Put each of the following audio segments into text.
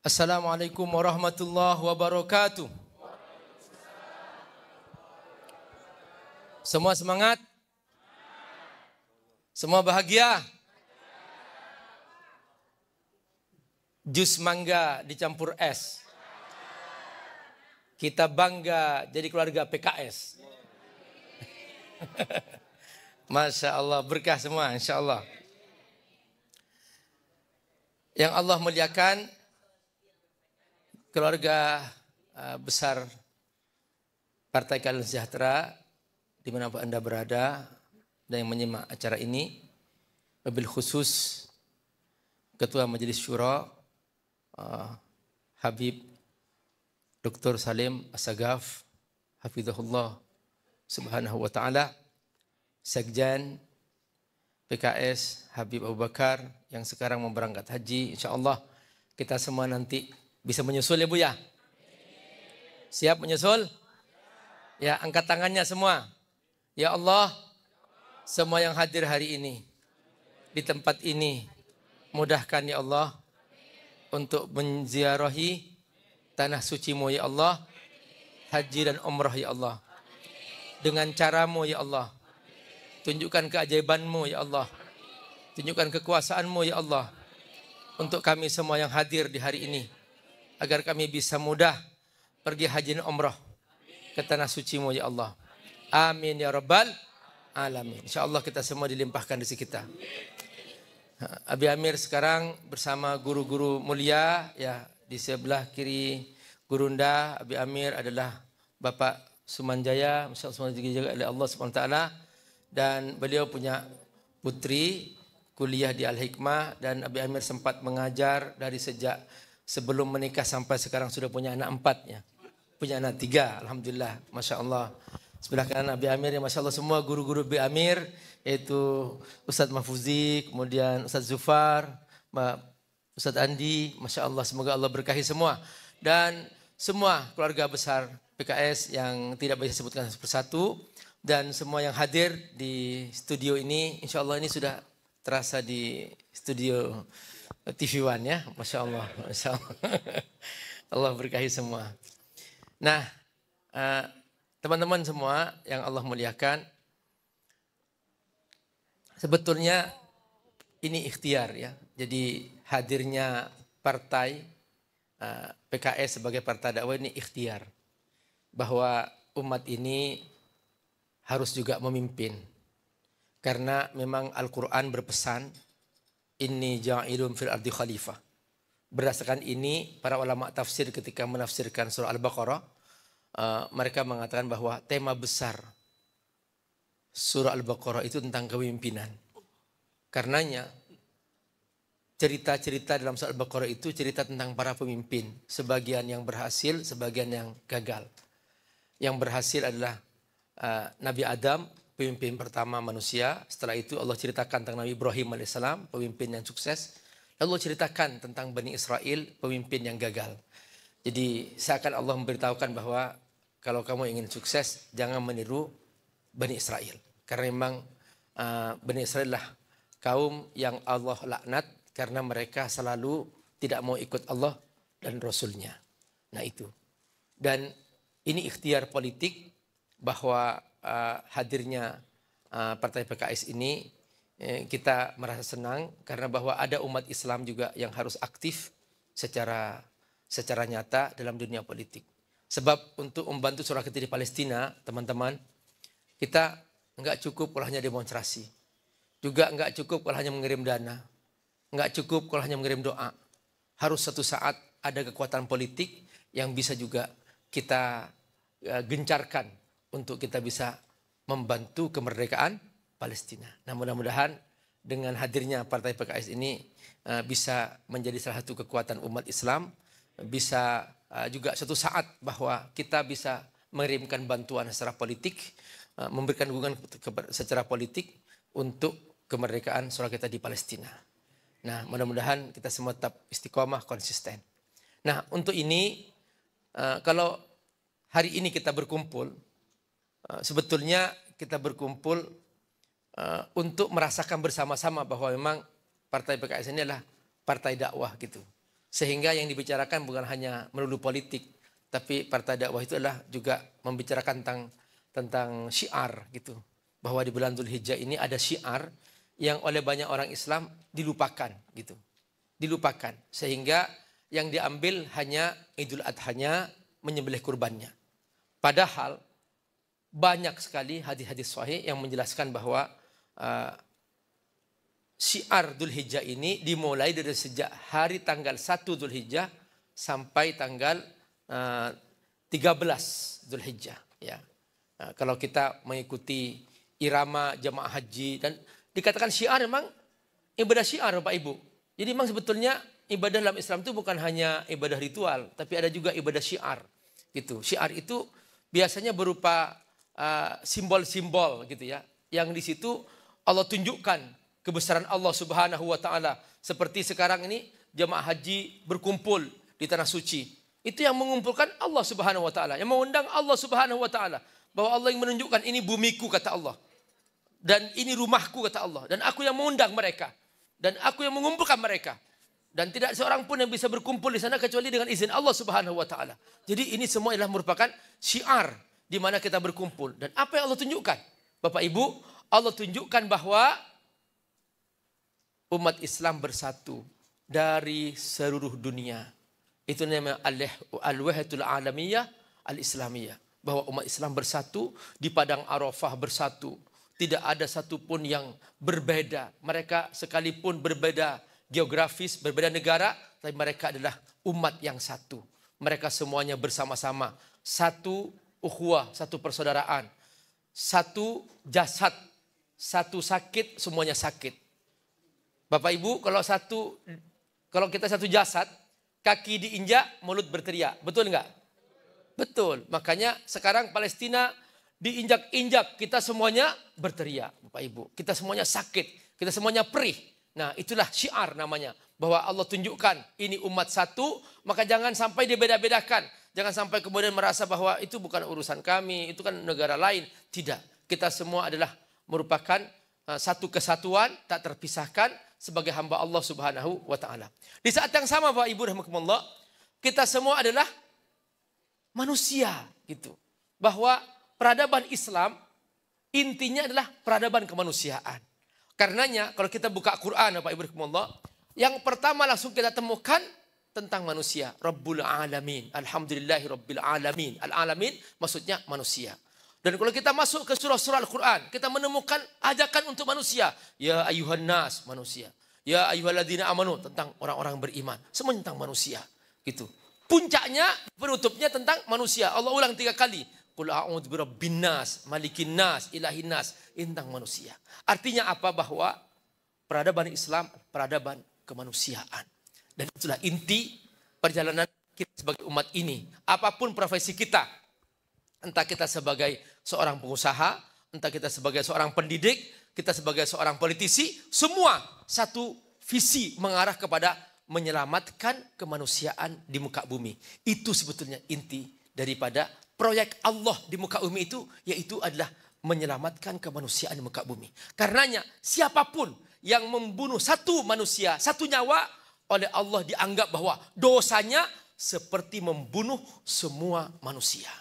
Assalamualaikum warahmatullahi wabarakatuh. Semua semangat? Semua bahagia? Jus mangga dicampur es. Kita bangga jadi keluarga PKS. Masya Allah, berkah semua insya Allah. Yang Allah muliakan, keluarga besar Partai Keadilan Sejahtera, dimanapun Anda berada dan yang menyimak acara ini, wabil khusus Ketua Majelis Syuro Habib Dr. Salim Assagaf Hafizahullah Subhanahu wa ta'ala, Sekjen PKS Habib Abu Bakar yang sekarang mau berangkat haji, insya Allah kita semua nanti bisa menyusul ya Bu ya? Siap menyusul? Ya, angkat tangannya semua. Ya Allah, semua yang hadir hari ini di tempat ini, mudahkan ya Allah untuk menziarahi tanah suci-Mu ya Allah, haji dan umrah ya Allah. Dengan cara-Mu ya Allah. Tunjukkan keajaiban-Mu ya Allah. Tunjukkan kekuasaan-Mu ya Allah untuk kami semua yang hadir di hari ini, agar kami bisa mudah pergi haji dan umrah ke tanah suci-Mu ya Allah. Amin ya rabbal alamin. InsyaAllah kita semua dilimpahkan rezeki kita. Abi Amir sekarang bersama guru-guru mulia ya, di sebelah kiri Gurunda Abi Amir adalah Bapak Sumanjaya, masyaallah dijaga oleh Allah Subhanahu wa taala, dan beliau punya putri kuliah di Al-Hikmah, dan Abi Amir sempat mengajar dari sejak sebelum menikah sampai sekarang sudah punya anak 4 ya. Punya anak 3, alhamdulillah, Masya Allah. Sebelah kanan Abi Amir, ya Masya Allah semua guru-guru Abi Amir, yaitu Ustadz Mahfuzi, kemudian Ustadz Zufar, Ustadz Andi, Masya Allah, semoga Allah berkahi semua. Dan semua keluarga besar PKS yang tidak bisa disebutkan persatu, dan semua yang hadir di studio ini, insya Allah ini sudah terasa di studio TV One ya, Masya Allah, Masya Allah. Allah berkahi semua. Nah, teman-teman semua yang Allah muliakan, sebetulnya ini ikhtiar ya. Jadi hadirnya partai PKS sebagai partai dakwah ini ikhtiar, bahwa umat ini harus juga memimpin. Karena memang Al-Quran berpesan, inni ja'ilun fil ardi khalifah. Berdasarkan ini, para ulama tafsir ketika menafsirkan surah Al-Baqarah, mereka mengatakan bahwa tema besar surah Al-Baqarah itu tentang kepemimpinan. Karenanya, cerita-cerita dalam surah Al-Baqarah itu cerita tentang para pemimpin. Sebagian yang berhasil, sebagian yang gagal. Yang berhasil adalah Nabi Adam, pemimpin pertama manusia. Setelah itu Allah ceritakan tentang Nabi Ibrahim alaihissalam, pemimpin yang sukses. Lalu Allah ceritakan tentang Bani Israel, pemimpin yang gagal. Jadi seakan Allah memberitahukan bahwa kalau kamu ingin sukses, jangan meniru Bani Israel. Karena memang Bani Israel lah kaum yang Allah laknat karena mereka selalu tidak mau ikut Allah dan Rasulnya. Nah itu. Dan ini ikhtiar politik bahwa hadirnya partai PKS ini kita merasa senang karena bahwa ada umat Islam juga yang harus aktif secara nyata dalam dunia politik. Sebab untuk membantu saudara kita di Palestina, teman-teman, kita enggak cukup kalau hanya demonstrasi. Juga enggak cukup kalau hanya mengirim dana. Enggak cukup kalau hanya mengirim doa. Harus suatu saat ada kekuatan politik yang bisa juga kita gencarkan untuk kita bisa membantu kemerdekaan Palestina. Nah, mudah-mudahan dengan hadirnya partai PKS ini bisa menjadi salah satu kekuatan umat Islam, bisa juga suatu saat bahwa kita bisa mengirimkan bantuan secara politik, memberikan dukungan secara politik untuk kemerdekaan saudara kita di Palestina. Nah, mudah-mudahan kita semua tetap istiqomah, konsisten. Nah, untuk ini kalau hari ini kita berkumpul, sebetulnya kita berkumpul untuk merasakan bersama-sama bahwa memang partai PKS ini adalah partai dakwah gitu. Sehingga yang dibicarakan bukan hanya melulu politik, tapi partai dakwah itu adalah juga membicarakan tentang syiar gitu. Bahwa di bulan Dzulhijjah ini ada syiar yang oleh banyak orang Islam dilupakan gitu. Dilupakan. Sehingga yang diambil hanya Idul Adhanya, menyembelih kurbannya. Padahal banyak sekali hadis-hadis sahih yang menjelaskan bahwa syiar Dzulhijjah ini dimulai dari sejak hari tanggal 1 Dzulhijjah sampai tanggal 13 Dzulhijjah. Ya. Kalau kita mengikuti irama jamaah haji dan dikatakan syiar, memang ibadah syiar Bapak Ibu. Jadi memang sebetulnya ibadah dalam Islam itu bukan hanya ibadah ritual, tapi ada juga ibadah syiar. Gitu. Syiar itu biasanya berupa simbol-simbol gitu ya. Yang di situ Allah tunjukkan kebesaran Allah Subhanahu wa taala. Seperti sekarang ini jemaah haji berkumpul di tanah suci. Itu yang mengumpulkan Allah Subhanahu wa taala, yang mengundang Allah Subhanahu wa taala. Bahwa Allah yang menunjukkan ini bumiku kata Allah. Dan ini rumahku kata Allah. Dan aku yang mengundang mereka. Dan aku yang mengumpulkan mereka. Dan tidak seorang pun yang bisa berkumpul di sana kecuali dengan izin Allah Subhanahu wa taala. Jadi ini semua adalah merupakan syiar di mana kita berkumpul. Dan apa yang Allah tunjukkan? Bapak Ibu, Allah tunjukkan bahwa umat Islam bersatu dari seluruh dunia. Itu namanya al-wahdatul alamiyah al-islamiyah. Bahwa umat Islam bersatu di padang Arafah bersatu. Tidak ada satupun yang berbeda. Mereka sekalipun berbeda geografis, berbeda negara, tapi mereka adalah umat yang satu. Mereka semuanya bersama-sama. Satu ukhuwah, satu persaudaraan. Satu jasad, satu sakit, semuanya sakit. Bapak Ibu, kalau kita satu jasad, kaki diinjak, mulut berteriak. Betul enggak? Betul. Makanya sekarang Palestina diinjak-injak, kita semuanya berteriak, Bapak Ibu. Kita semuanya sakit, kita semuanya perih. Nah, itulah syiar namanya. Bahwa Allah tunjukkan ini umat satu, maka jangan sampai dibeda-bedakan. Jangan sampai kemudian merasa bahwa itu bukan urusan kami, itu kan negara lain. Tidak. Kita semua adalah merupakan satu kesatuan, tak terpisahkan sebagai hamba Allah Subhanahu wa taala. Di saat yang sama Bapak Ibu rahimakumullah, kita semua adalah manusia gitu. Bahwa peradaban Islam intinya adalah peradaban kemanusiaan. Karenanya kalau kita buka Quran Bapak Ibu rahimakumullah, yang pertama langsung kita temukan tentang manusia. Rabbul alamin. Alhamdulillahi rabbil alamin. Al-alamin maksudnya manusia. Dan kalau kita masuk ke surah-surah Al-Quran, kita menemukan ajakan untuk manusia. Ya ayuhan nas, manusia. Ya ayuhalladzina amanu, tentang orang-orang beriman. Semua tentang manusia. Gitu. Puncaknya, penutupnya tentang manusia. Allah ulang 3 kali. Qul a'udzu birabbin nas, malikin nas, ilahin nas, tentang manusia. Artinya apa? Bahwa peradaban Islam, peradaban kemanusiaan. Dan itulah inti perjalanan kita sebagai umat ini. Apapun profesi kita, entah kita sebagai seorang pengusaha, entah kita sebagai seorang pendidik, kita sebagai seorang politisi, semua satu visi mengarah kepada menyelamatkan kemanusiaan di muka bumi. Itu sebetulnya inti daripada proyek Allah di muka bumi itu, yaitu adalah menyelamatkan kemanusiaan di muka bumi. Karenanya siapapun yang membunuh satu manusia, satu nyawa, oleh Allah dianggap bahwa dosanya seperti membunuh semua manusia.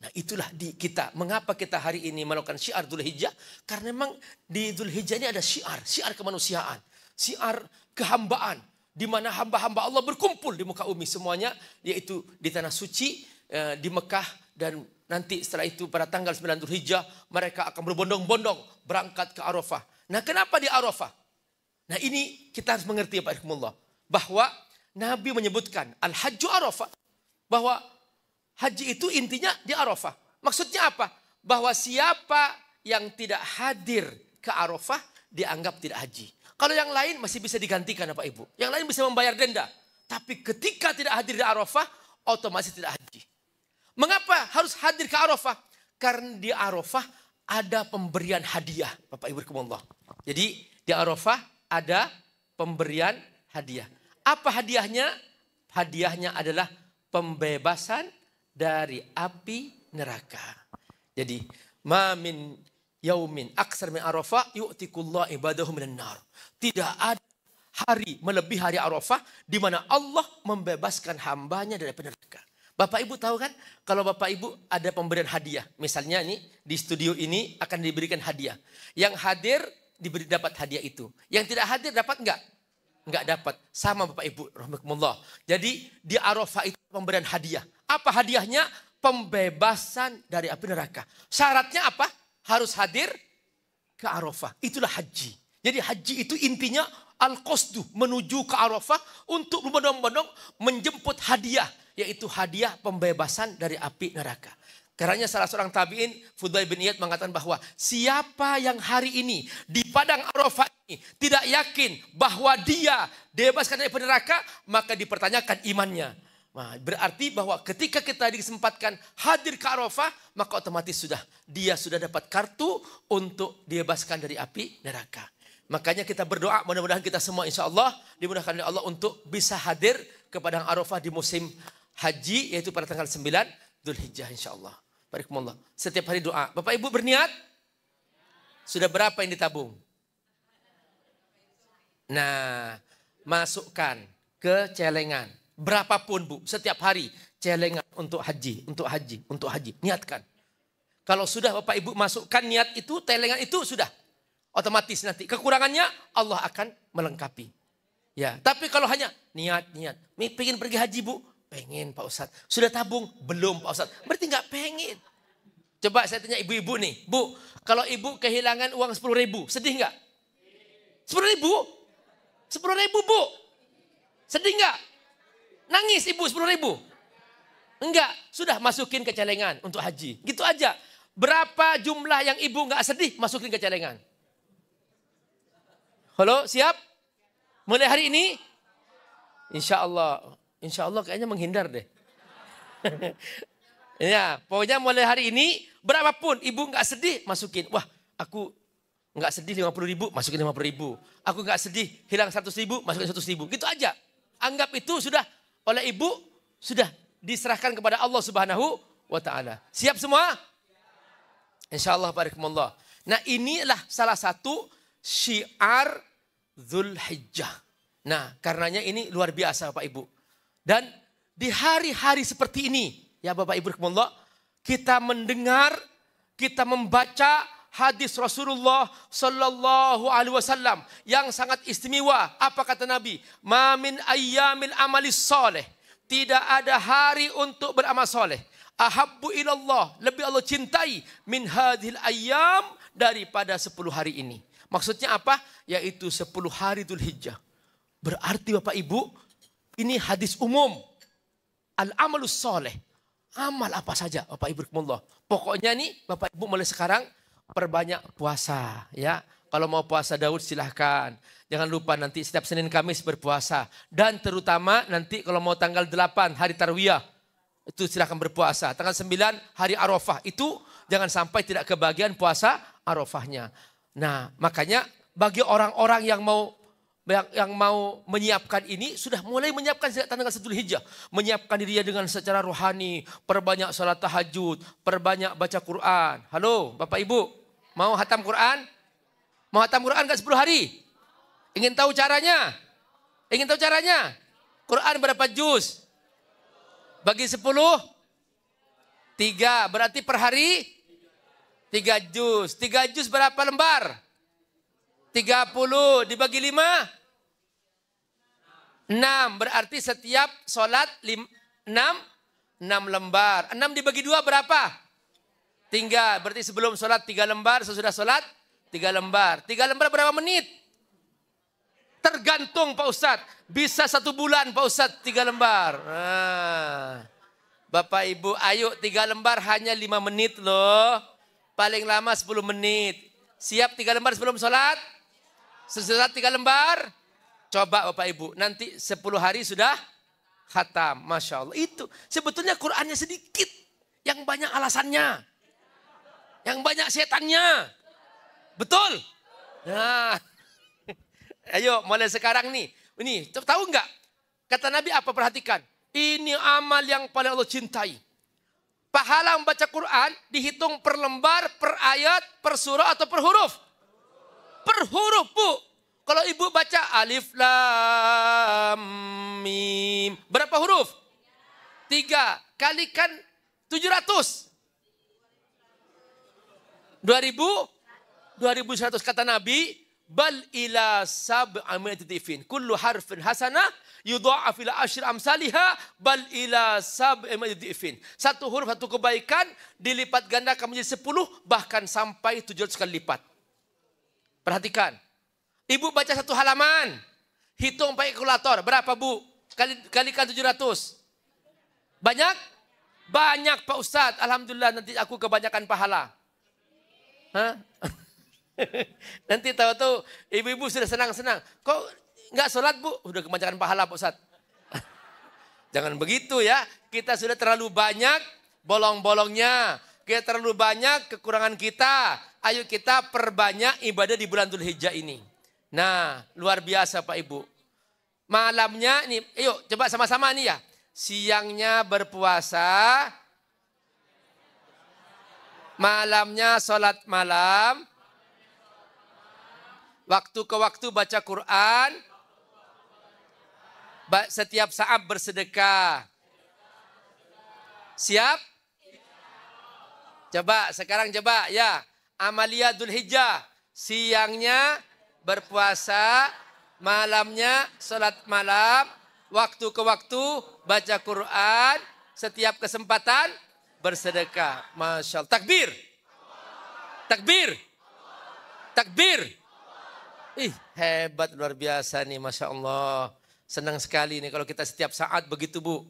Nah itulah di kita. Mengapa kita hari ini melakukan syiar Dzulhijjah? Karena memang di Dzulhijjah ini ada syiar kemanusiaan, syiar kehambaan, di mana hamba-hamba Allah berkumpul di muka bumi semuanya, yaitu di tanah suci, di Mekah, dan nanti setelah itu pada tanggal 9 Dzulhijjah mereka akan berbondong-bondong berangkat ke Arafah. Nah kenapa di Arafah? Nah ini kita harus mengerti Pak Irkumullah, bahwa Nabi menyebutkan Al-Hajju Arafah, bahwa haji itu intinya di Arafah. Maksudnya apa? Bahwa siapa yang tidak hadir ke Arafah dianggap tidak haji. Kalau yang lain masih bisa digantikan Bapak Ibu. Yang lain bisa membayar denda. Tapi ketika tidak hadir di Arafah, otomatis tidak haji. Mengapa harus hadir ke Arafah? Karena di Arafah ada pemberian hadiah Bapak Ibu rahimakumullah. Jadi di Arafah ada pemberian hadiah. Apa hadiahnya? Hadiahnya adalah pembebasan dari api neraka. Jadi, ma min yaumin aksar min Arafah yu'tikullah ibadahu minan nar. Tidak ada hari melebihi hari Arafah di mana Allah membebaskan hambanya dari neraka. Bapak Ibu tahu kan kalau Bapak Ibu ada pemberian hadiah. Misalnya nih di studio ini akan diberikan hadiah. Yang hadir dapat hadiah itu. Yang tidak hadir dapat enggak? Enggak dapat. Sama Bapak Ibu rahimakumullah. Jadi di Arafah itu pemberian hadiah. Apa hadiahnya? Pembebasan dari api neraka. Syaratnya apa? Harus hadir ke Arafah. Itulah haji. Jadi haji itu intinya al-qasdu, menuju ke Arafah untuk berbondong-bondong menjemput hadiah. Yaitu hadiah pembebasan dari api neraka. Karena salah seorang tabi'in, Fudail bin Iyad mengatakan bahwa siapa yang hari ini di padang Arafah ini tidak yakin bahwa dia dibebaskan dari api neraka, maka dipertanyakan imannya. Nah, berarti bahwa ketika kita disempatkan hadir ke Arafah, maka otomatis dia sudah dapat kartu untuk dibebaskan dari api neraka. Makanya kita berdoa mudah-mudahan kita semua insya Allah dimudahkan oleh Allah untuk bisa hadir ke padang Arafah di musim haji yaitu pada tanggal 9 Dzulhijjah insya Allah. Barakallahu. Setiap hari doa. Bapak Ibu berniat? Sudah berapa yang ditabung? Nah, masukkan ke celengan. Berapapun Bu, setiap hari celengan untuk haji, untuk haji, untuk haji. Niatkan. Kalau sudah Bapak Ibu masukkan niat itu, celengan itu sudah. Otomatis nanti kekurangannya Allah akan melengkapi. Ya, tapi kalau hanya niat. Pengen pergi haji Bu? Pengen Pak Ustadz. Sudah tabung? Belum Pak Ustadz. Berarti nggak pengen. Coba saya tanya ibu-ibu nih. Bu, kalau ibu kehilangan uang 10.000, sedih nggak? 10.000? 10.000 Bu? Sedih nggak? Nangis ibu 10.000? Enggak. Sudah masukin ke celengan untuk haji. Gitu aja. Berapa jumlah yang ibu nggak sedih masukin ke celengan? Halo, siap? Mulai hari ini? Insya Allah kayaknya menghindar deh. Ya, pokoknya mulai hari ini berapapun ibu nggak sedih masukin. Wah, aku nggak sedih 50.000 masukin 50.000. Aku nggak sedih hilang 100.000 masukin 100.000. Gitu aja. Anggap itu sudah oleh ibu sudah diserahkan kepada Allah Subhanahu wa taala. Siap semua? Insya Allah barakallahu. Nah, inilah salah satu syiar Dzulhijjah. Nah, karenanya ini luar biasa Bapak Ibu. Dan di hari-hari seperti ini, ya Bapak Ibu rahimakumullah, kita mendengar, kita membaca hadis Rasulullah Sallallahu Alaihi Wasallam yang sangat istimewa. Apa kata Nabi? Ma min ayyamil amalis soleh. Tidak ada hari untuk beramal soleh. Ahabbu ilallah. Lebih Allah cintai min hadhil ayyam daripada 10 hari ini. Maksudnya apa? Yaitu 10 hari Dzulhijjah. Berarti Bapak Ibu, ini hadis umum. Al-amalus soleh. Amal apa saja Bapak Ibu rahimakumullah. Pokoknya nih Bapak Ibu mulai sekarang perbanyak puasa. Ya, kalau mau puasa Daud silahkan. Jangan lupa nanti setiap Senin Kamis berpuasa. Dan terutama nanti kalau mau tanggal 8 hari Tarwiyah. Itu silahkan berpuasa. Tanggal 9 hari Arafah. Itu jangan sampai tidak kebagian puasa Arafahnya. Nah, makanya bagi orang-orang yang mau menyiapkan ini sudah mulai menyiapkan sejak tanggal 1 Dzulhijjah. Menyiapkan dirinya dengan secara rohani, perbanyak salat tahajud, perbanyak baca Quran. Halo Bapak Ibu, mau hatam Quran? Mau hatam Quran kan 10 hari? Ingin tahu caranya? Ingin tahu caranya? Quran berapa juz? Bagi 10? 3, berarti per hari 3 juz. 3 juz berapa lembar? 30 dibagi 5? 6. Berarti setiap sholat 6 lembar. 6 dibagi 2 berapa? 3. Berarti sebelum sholat 3 lembar. Sesudah sholat 3 lembar. 3 lembar berapa menit? Tergantung Pak Ustadz. Bisa 1 bulan Pak Ustadz 3 lembar. Nah, Bapak Ibu ayo 3 lembar hanya 5 menit loh. Paling lama 10 menit. Siap 3 lembar sebelum sholat? Sesudah 3 lembar, coba Bapak Ibu, nanti 10 hari sudah khatam. Masya Allah, itu sebetulnya Qurannya sedikit, yang banyak alasannya, yang banyak setannya. Betul? Nah, ayo mulai sekarang nih. Ini tahu nggak? Kata Nabi apa? Perhatikan. Ini amal yang paling Allah cintai. Pahala membaca Quran dihitung per lembar, per ayat, per surah atau per huruf? Per huruf Bu. Kalau ibu baca alif lam mim. Berapa huruf? 3. Kalikan 700. 2100 kata Nabi, bal ila sab'ami'ati dhifin. Kullu harfin hasanah yudha'af ila asyri amsalihha bal ila sab'ami'ati dhifin. Satu huruf, satu kebaikan dilipat gandakan menjadi 10 bahkan sampai 700 kali lipat. Perhatikan. Ibu baca satu halaman, hitung pakai kalkulator. Berapa, Bu? Kalikan 700. Banyak? Banyak, Pak Ustadz. Alhamdulillah, nanti aku kebanyakan pahala. Hah? Nanti tahu-tahu ibu-ibu sudah senang-senang. Kok nggak sholat, Bu? Udah kebanyakan pahala, Pak Ustadz. Jangan begitu ya. Kita sudah terlalu banyak bolong-bolongnya. Kita terlalu banyak kekurangan kita. Ayo kita perbanyak ibadah di bulan Dzulhijjah ini. Nah, luar biasa Pak Ibu. Malamnya nih, ayo coba sama-sama nih ya. Siangnya berpuasa. Malamnya sholat malam. Waktu ke waktu baca Quran. Setiap saat bersedekah. Siap? Coba, sekarang coba ya. Amalia Dzulhijjah. Siangnya berpuasa. Malamnya sholat malam. Waktu ke waktu baca Quran. Setiap kesempatan bersedekah. Masya Allah. Takbir. Takbir. Takbir. Ih, hebat, luar biasa nih. Masya Allah. Senang sekali nih kalau kita setiap saat begitu, Bu.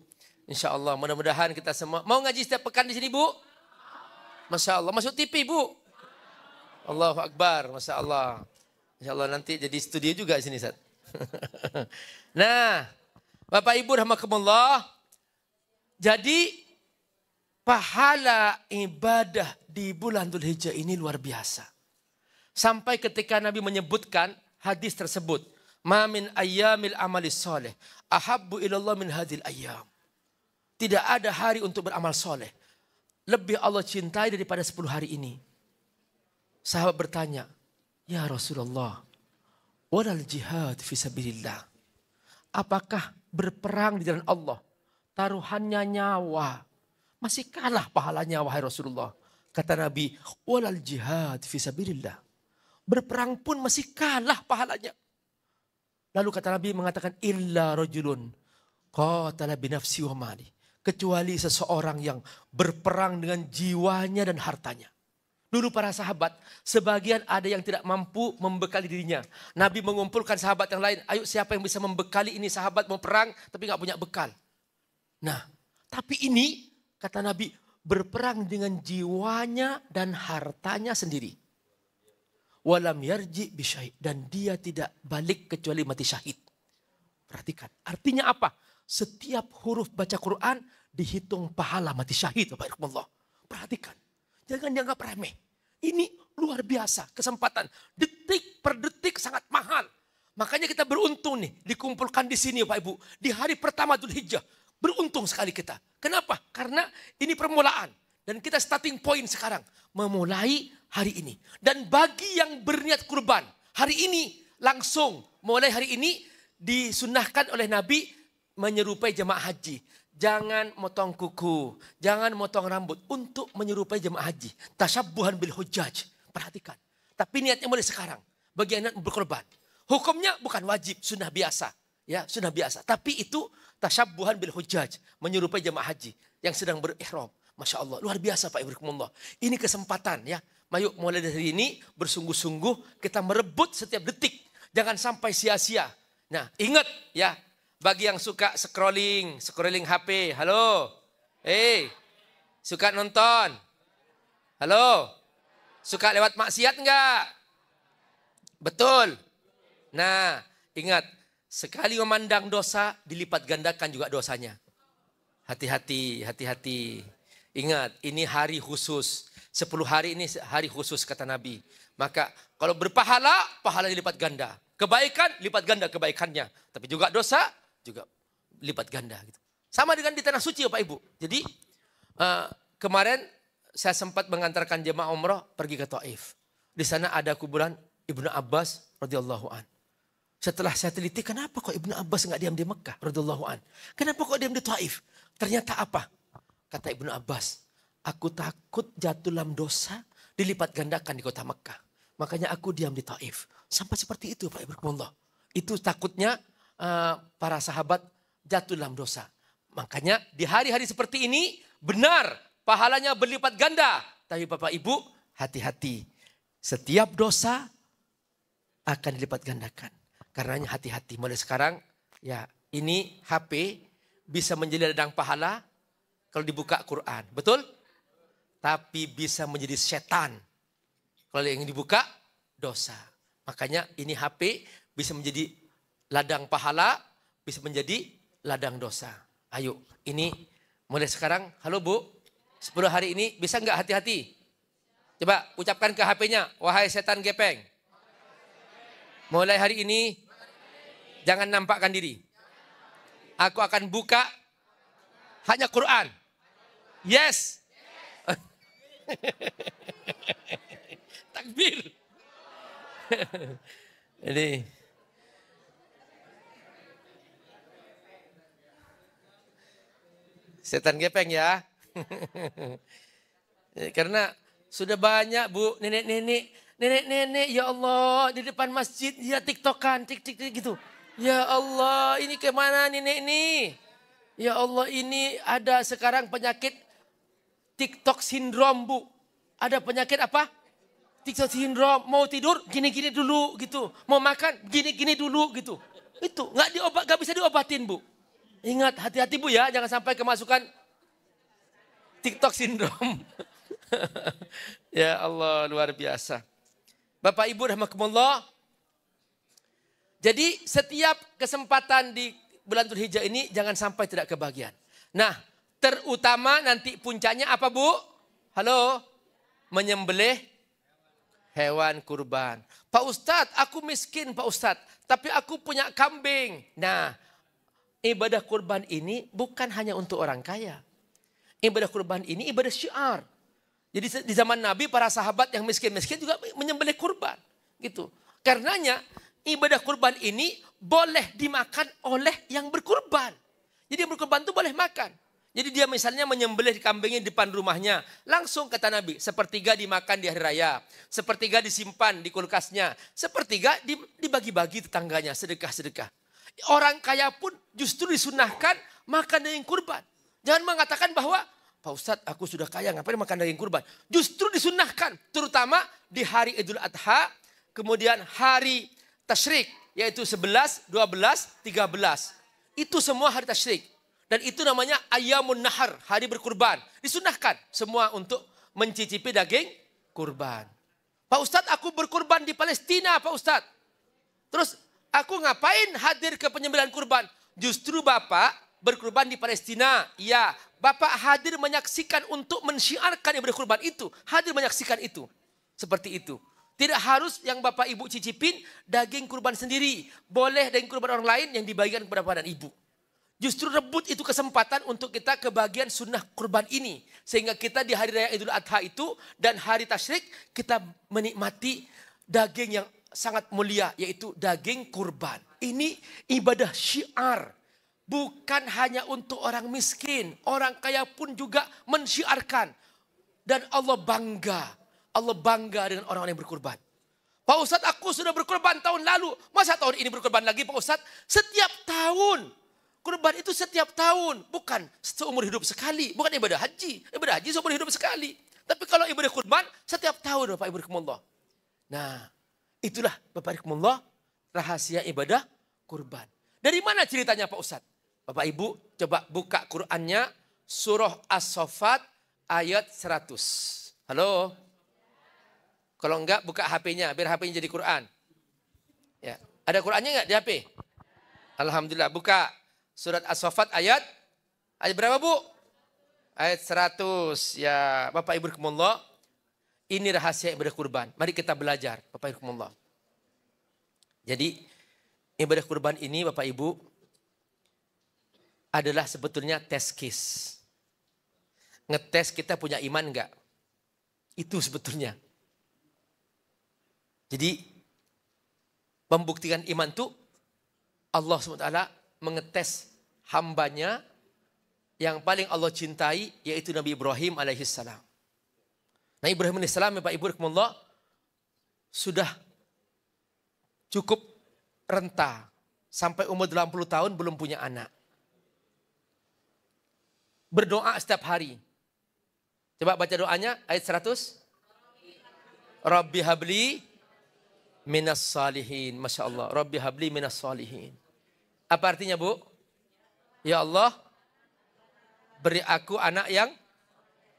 Insya Allah. Mudah-mudahan kita semua. Mau ngaji setiap pekan di sini, Bu? Masya Allah. Masuk TV, Bu. Allahu Akbar. Masya Allah. Insya Allah nanti jadi studio juga di sini, Ustaz. Nah, Bapak Ibu rahimakumullah. Jadi pahala ibadah di bulan Dzulhijjah ini luar biasa. Sampai ketika Nabi menyebutkan hadis tersebut. Ma min ayyamil amalis soleh. Ahabbu ilallah min hadhil ayyam. Tidak ada hari untuk beramal soleh. Lebih Allah cintai daripada 10 hari ini. Sahabat bertanya. Ya Rasulullah. Walal jihad fisabilillah. Apakah berperang di jalan Allah. Taruhannya nyawa. Masih kalah pahalanya wahai Rasulullah. Kata Nabi, walal jihad fisabilillah. Berperang pun masih kalah pahalanya. Lalu kata Nabi mengatakan, illa rajulun qatala binafsi wa mali. Kecuali seseorang yang berperang dengan jiwanya dan hartanya. Dulu para sahabat, sebagian ada yang tidak mampu membekali dirinya. Nabi mengumpulkan sahabat yang lain, ayo siapa yang bisa membekali ini sahabat mau perang tapi gak punya bekal. Nah, tapi ini kata Nabi, berperang dengan jiwanya dan hartanya sendiri. Walam yarji bisyahid. Dan dia tidak balik kecuali mati syahid. Perhatikan. Artinya apa? Setiap huruf baca Quran dihitung pahala mati syahid. Perhatikan. Jangan dianggap remeh. Ini luar biasa kesempatan. Detik per detik sangat mahal. Makanya kita beruntung nih. Dikumpulkan di sini Pak Ibu. Di hari pertama Dzulhijjah. Beruntung sekali kita. Kenapa? Karena ini permulaan. Dan kita starting point sekarang. Memulai hari ini. Dan bagi yang berniat kurban. Hari ini langsung. Mulai hari ini disunnahkan oleh Nabi menyerupai jemaah haji. Jangan motong kuku. Jangan motong rambut. Untuk menyerupai jemaah haji. Tasyabbuhan bil hujjaj. Perhatikan. Tapi niatnya mulai sekarang. Bagi yang berkorban. Hukumnya bukan wajib. Sunnah biasa. Ya, sunnah biasa. Tapi itu tasyabbuhan bil hujjaj. Menyerupai jemaah haji. Yang sedang berihram. Masya Allah. Luar biasa Pak Ibrahimullah. Ini kesempatan ya. Mayuk mulai dari ini bersungguh-sungguh. Kita merebut setiap detik. Jangan sampai sia-sia. Nah ingat ya. Bagi yang suka scrolling HP. Halo. Suka nonton. Halo. Suka lewat maksiat enggak? Betul. Nah ingat. Sekali memandang dosa dilipat gandakan juga dosanya. Hati-hati, hati-hati. Ingat, ini hari khusus. 10 hari ini hari khusus kata Nabi. Maka kalau berpahala, pahala dilipat ganda. Kebaikan, lipat ganda kebaikannya. Tapi juga dosa, juga lipat ganda. Gitu. Sama dengan di Tanah Suci Bapak Ibu. Jadi kemarin saya sempat mengantarkan jemaah umroh pergi ke Taif. Di sana ada kuburan Ibnu Abbas radhiyallahu an. Setelah saya teliti, kenapa kok Ibnu Abbas nggak diam di Mekah? Radhiyallahu an. Kenapa kok diam di Taif? Ternyata apa? Kata Ibnu Abbas, aku takut jatuh dalam dosa dilipat gandakan di kota Mekah. Makanya aku diam di Taif. Sampai seperti itu Pak Ibrahimullah. Itu takutnya para sahabat jatuh dalam dosa. Makanya di hari-hari seperti ini benar pahalanya berlipat ganda. Tapi Bapak Ibu hati-hati. Setiap dosa akan dilipat gandakan. Karenanya hati-hati. Mulai sekarang ya ini HP bisa menjadi ladang pahala kalau dibuka Quran. Betul? Tapi bisa menjadi setan. Kalau yang dibuka dosa. Makanya ini HP bisa menjadi ladang pahala, bisa menjadi ladang dosa. Ayo, ini mulai sekarang, halo Bu, 10 hari ini bisa nggak hati-hati? Coba ucapkan ke HP-nya, wahai setan gepeng. Mulai hari ini, jangan nampakkan diri. Aku akan buka hanya Quran. Yes. Takbir. Ini setan gepeng ya. Karena sudah banyak Bu, nenek-nenek ya Allah di depan masjid ya tiktokan, tik gitu. Ya Allah ini kemana nenek ini? Ya Allah ini ada sekarang penyakit TikTok sindrom Bu. Ada penyakit apa? TikTok sindrom. Mau tidur gini-gini dulu gitu. Mau makan gini-gini dulu gitu. Itu nggak bisa diobatin Bu. Ingat hati-hati Bu ya, jangan sampai kemasukan TikTok sindrom. Ya Allah luar biasa. Bapak Ibu rahimakumullah. Jadi setiap kesempatan di bulan Dzulhijjah ini jangan sampai tidak kebagian. Nah, terutama nanti puncaknya apa Bu? Halo? Menyembelih hewan kurban. Pak Ustadz, aku miskin Pak Ustadz. Tapi aku punya kambing. Nah, ibadah kurban ini bukan hanya untuk orang kaya. Ibadah kurban ini ibadah syiar. Jadi di zaman Nabi para sahabat yang miskin-miskin juga menyembelih kurban. Gitu. Karenanya ibadah kurban ini boleh dimakan oleh yang berkurban. Jadi yang berkurban itu boleh makan. Jadi dia misalnya menyembelih kambingnya di depan rumahnya. Langsung kata Nabi, sepertiga dimakan di hari raya. Sepertiga disimpan di kulkasnya. Sepertiga dibagi-bagi tetangganya, sedekah-sedekah. Orang kaya pun justru disunahkan makan daging kurban. Jangan mengatakan bahwa, Pak Ustadz aku sudah kaya ngapain makan daging kurban. Justru disunahkan, terutama di hari Idul Adha, kemudian hari Tasyrik, yaitu 11, 12, 13. Itu semua hari Tasyrik. Dan itu namanya Ayyamun Nahar, hari berkurban. Disunahkan semua untuk mencicipi daging kurban. Pak Ustadz aku berkurban di Palestina Pak Ustadz. Terus aku ngapain hadir ke penyembelihan kurban? Justru Bapak berkurban di Palestina. Iya, Bapak hadir menyaksikan untuk mensyiarkan ibadah kurban itu. Hadir menyaksikan itu. Seperti itu. Tidak harus yang Bapak Ibu cicipin daging kurban sendiri. Boleh daging kurban orang lain yang dibagikan kepada Bapak dan Ibu. Justru rebut itu kesempatan untuk kita kebagian sunnah kurban ini. Sehingga kita di hari raya Idul Adha itu dan hari Tasyrik kita menikmati daging yang sangat mulia yaitu daging kurban. Ini ibadah syiar. Bukan hanya untuk orang miskin. Orang kaya pun juga mensyiarkan. Dan Allah bangga. Allah bangga dengan orang-orang yang berkurban. Pak Ustadz aku sudah berkurban tahun lalu. Masa tahun ini berkurban lagi Pak Ustadz? Setiap tahun. Kurban itu setiap tahun, bukan seumur hidup sekali. Bukan ibadah haji. Ibadah haji seumur hidup sekali. Tapi kalau ibadah kurban, setiap tahun Bapak Ibu Rahimakumullah. Nah, itulah Bapak Rahimakumullah, rahasia ibadah kurban. Dari mana ceritanya Pak Ustadz? Bapak Ibu coba buka Qur'annya, surah As-Saffat ayat 100. Halo? Kalau enggak buka HP-nya, biar HP-nya jadi Qur'an. Ya. Ada Qur'annya enggak di HP? Alhamdulillah, buka. Surat As-Saffat ayat berapa Bu? Ayat 100. Ya Bapak Ibu Rahimakumullah. Ini rahasia ibadah kurban. Mari kita belajar Bapak Ibu Rahimakumullah. Jadi ibadah kurban ini Bapak Ibu adalah sebetulnya tes kis. Ngetes kita punya iman enggak? Itu sebetulnya. Jadi membuktikan iman itu Allah SWT mengetes hambanya yang paling Allah cintai, yaitu Nabi Ibrahim alaihissalam. Nabi Ibrahim alaihissalam, Bapak Ibu rahimakumullah, sudah cukup renta. Sampai umur 80 tahun belum punya anak. Berdoa setiap hari. Coba baca doanya, ayat 100. Rabbi habli minas salihin. Masya Allah. Rabbi habli minas salihin. Apa artinya, Bu? Ya Allah, beri aku anak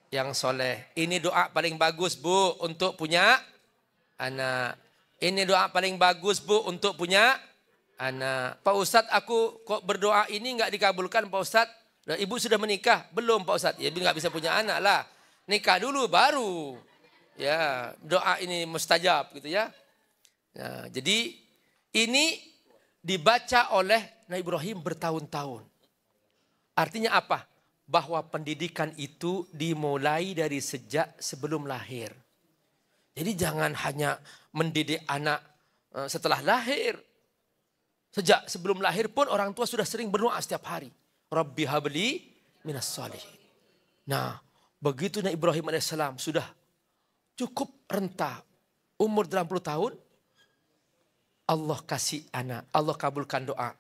yang soleh. Ini doa paling bagus, Bu, untuk punya anak. Ini doa paling bagus, Bu, untuk punya anak. Pak Ustadz, aku kok berdoa ini nggak dikabulkan, Pak Ustadz? Nah, ibu sudah menikah? Belum, Pak Ustadz. Ya, nggak bisa punya anak lah. Nikah dulu baru. Ya, doa ini mustajab gitu ya. Nah, jadi ini dibaca oleh Nabi Ibrahim bertahun-tahun. Artinya apa? Bahwa pendidikan itu dimulai dari sejak sebelum lahir. Jadi jangan hanya mendidik anak setelah lahir. Sejak sebelum lahir pun orang tua sudah sering berdoa setiap hari. Rabbi habli minas salihin. Nah, begitu Nabi Ibrahim alaihissalam sudah cukup renta, umur 80 tahun, Allah kasih anak, Allah kabulkan doa.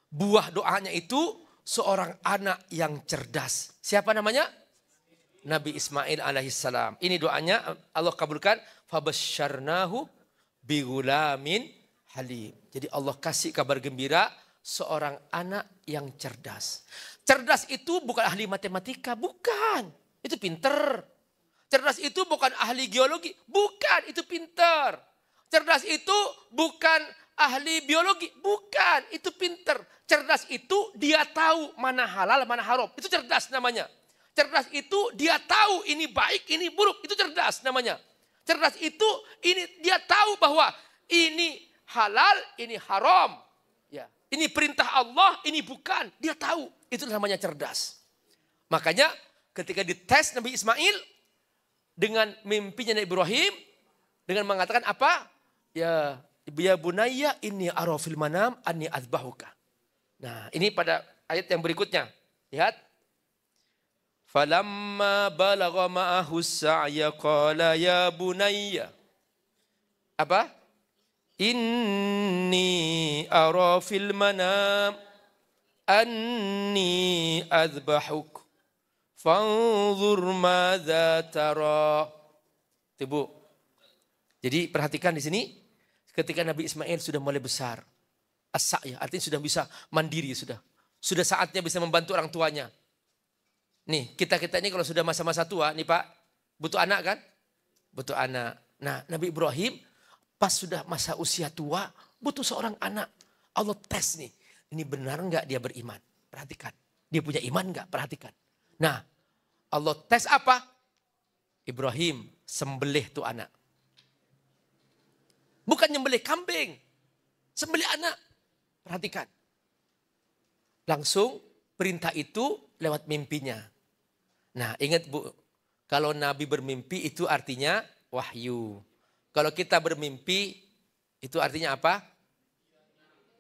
Buah doanya itu seorang anak yang cerdas. Siapa namanya? Nabi Ismail alaihissalam. Ini doanya Allah kabulkan. Fabasyarnahu bigulamin halim. Jadi Allah kasih kabar gembira seorang anak yang cerdas. Cerdas itu bukan ahli matematika, bukan. Itu pinter. Cerdas itu bukan ahli geologi, bukan. Itu pinter. Cerdas itu bukan ahli biologi, bukan. Itu pinter. Cerdas itu dia tahu mana halal, mana haram. Itu cerdas namanya. Cerdas itu dia tahu ini baik, ini buruk. Itu cerdas namanya. Cerdas itu ini dia tahu bahwa ini halal, ini haram. Ya, ini perintah Allah, ini bukan. Dia tahu. Itu namanya cerdas. Makanya ketika dites Nabi Ismail dengan mimpinya Nabi Ibrahim dengan mengatakan apa? Ya bunayya inni ara fil manam anni azbahuka. Nah, ini pada ayat yang berikutnya. Lihat. Falamma balagha ma'ahu as-sa'ya qala ya bunayya. Apa? Inni ara fil manam anni azbahuk fanzur madza tara. Ibu. Jadi perhatikan di sini ketika Nabi Ismail sudah mulai besar. As-sa'ya artinya sudah bisa mandiri sudah. Sudah saatnya bisa membantu orang tuanya. Nih, kita-kita ini kalau sudah masa-masa tua nih Pak, butuh anak kan? Butuh anak. Nah, Nabi Ibrahim pas sudah masa usia tua, butuh seorang anak. Allah tes nih. Ini benar enggak dia beriman? Perhatikan. Dia punya iman enggak? Perhatikan. Nah, Allah tes apa? Ibrahim sembelih tuh anak. Bukan nyembelih kambing. Sembelih anak. Perhatikan. Langsung perintah itu lewat mimpinya. Nah, ingat Bu, kalau Nabi bermimpi itu artinya wahyu. Kalau kita bermimpi, itu artinya apa?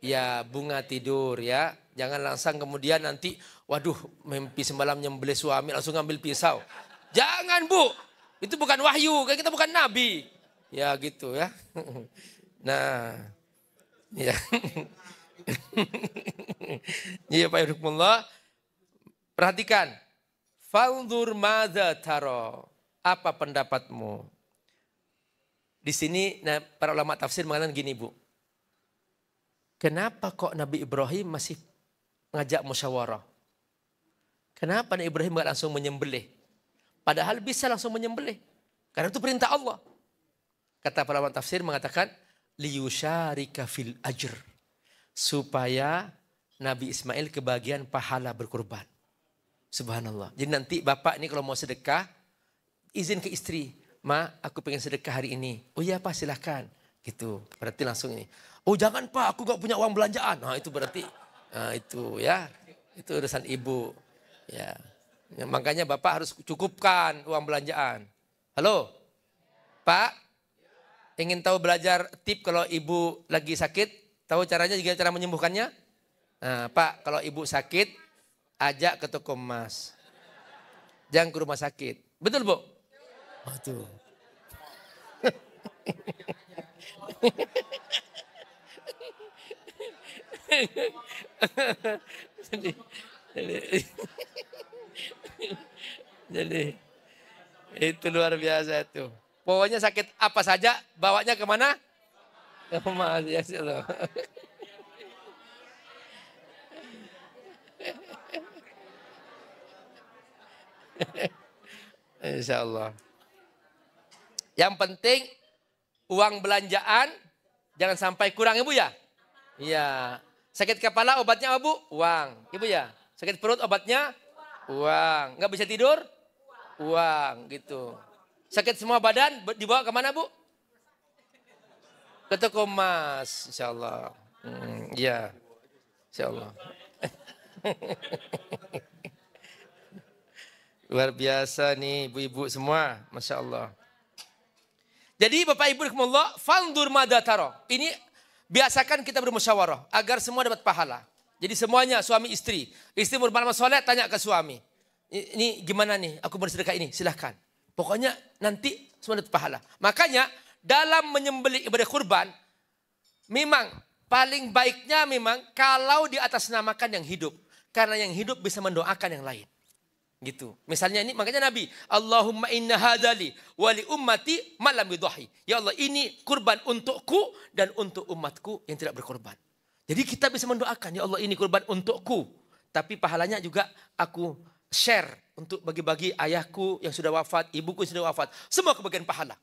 Ya, bunga tidur ya. Jangan langsung kemudian nanti, waduh mimpi semalam nyembelih suami, langsung ngambil pisau. Jangan Bu, itu bukan wahyu, kan kita bukan Nabi. Ya gitu ya. Nah, ya. Ya Pak Yudhkumullah, perhatikan. Fanzur madza tara. Apa pendapatmu? Di sini para ulama tafsir mengatakan gini Bu. Kenapa kok Nabi Ibrahim masih ngajak musyawarah? Kenapa Nabi Ibrahim gak langsung menyembelih? Padahal bisa langsung menyembelih. Karena itu perintah Allah. Kata para ulama tafsir mengatakan liyusyarika fil ajr. Supaya Nabi Ismail kebagian pahala berkurban. Subhanallah. Jadi nanti bapak ini kalau mau sedekah, izin ke istri. Ma, aku pengen sedekah hari ini. Oh iya Pak, silahkan. Gitu. Berarti langsung ini. Oh jangan Pak, aku gak punya uang belanjaan. Nah itu berarti, nah itu ya. Itu urusan ibu. Ya. Makanya bapak harus cukupkan uang belanjaan. Halo? Pak? Ingin tahu belajar tip kalau ibu lagi sakit? Tahu caranya juga cara menyembuhkannya? Nah, Pak, kalau ibu sakit, ajak ke toko emas. Jangan ke rumah sakit. Betul, Bu? Oh, tuh. jadi, jadi, jadi itu luar biasa tuh. Pokoknya sakit apa saja, bawanya kemana? Ke emas, ya Allah. Insya Allah. Yang penting uang belanjaan jangan sampai kurang, Ibu ya. Iya. Sakit kepala obatnya Bu? Uang. Ibu ya. Sakit perut obatnya? Uang. Nggak bisa tidur? Uang gitu. Sakit semua badan dibawa kemana Bu? Ke toko emas. Insya Allah. Iya. Insya Allah. Luar biasa nih ibu-ibu semua. Masya Allah. Jadi Bapak Ibu rahimakumullah, fandur madataro. Ini biasakan kita bermusyawarah agar semua dapat pahala. Jadi semuanya suami istri. Istri beramal soleh tanya ke suami. Ini gimana nih aku bersedekah ini? Silahkan. Pokoknya nanti semua dapat pahala. Makanya dalam menyembelih ibadah kurban. Memang paling baiknya memang kalau di atas namakan yang hidup. Karena yang hidup bisa mendoakan yang lain. Gitu. Misalnya ini makanya Nabi, Allahumma inna hadali wali ummati malam bidahi. Ya Allah, ini kurban untukku dan untuk umatku yang tidak berkorban. Jadi kita bisa mendoakan, ya Allah ini kurban untukku. Tapi pahalanya juga aku share untuk bagi-bagi ayahku yang sudah wafat, ibuku yang sudah wafat. Semua kebagian pahala.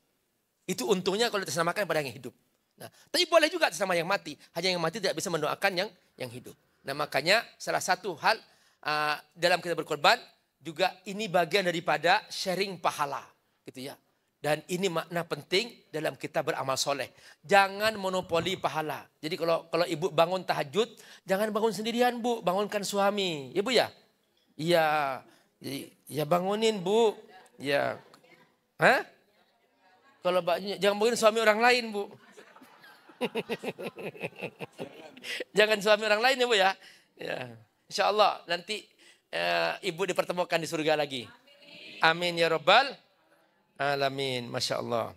Itu untungnya kalau ditasnamakan pada yang hidup. Nah, tapi boleh juga atas nama yang mati. Hanya yang mati tidak bisa mendoakan yang hidup. Nah makanya salah satu hal dalam kita berkorban, juga ini bagian daripada sharing pahala, gitu ya. Dan ini makna penting dalam kita beramal soleh. Jangan monopoli pahala. Jadi kalau ibu bangun tahajud, jangan bangun sendirian Bu, bangunkan suami, ya Bu ya. Iya, ya bangunin Bu, ya. Hah? Kalau jangan bangunin suami orang lain Bu. Jangan suami orang lain ya Bu ya. Ya. Insya Allah nanti ibu dipertemukan di surga lagi. Amin ya rabbal alamin. Masya Allah.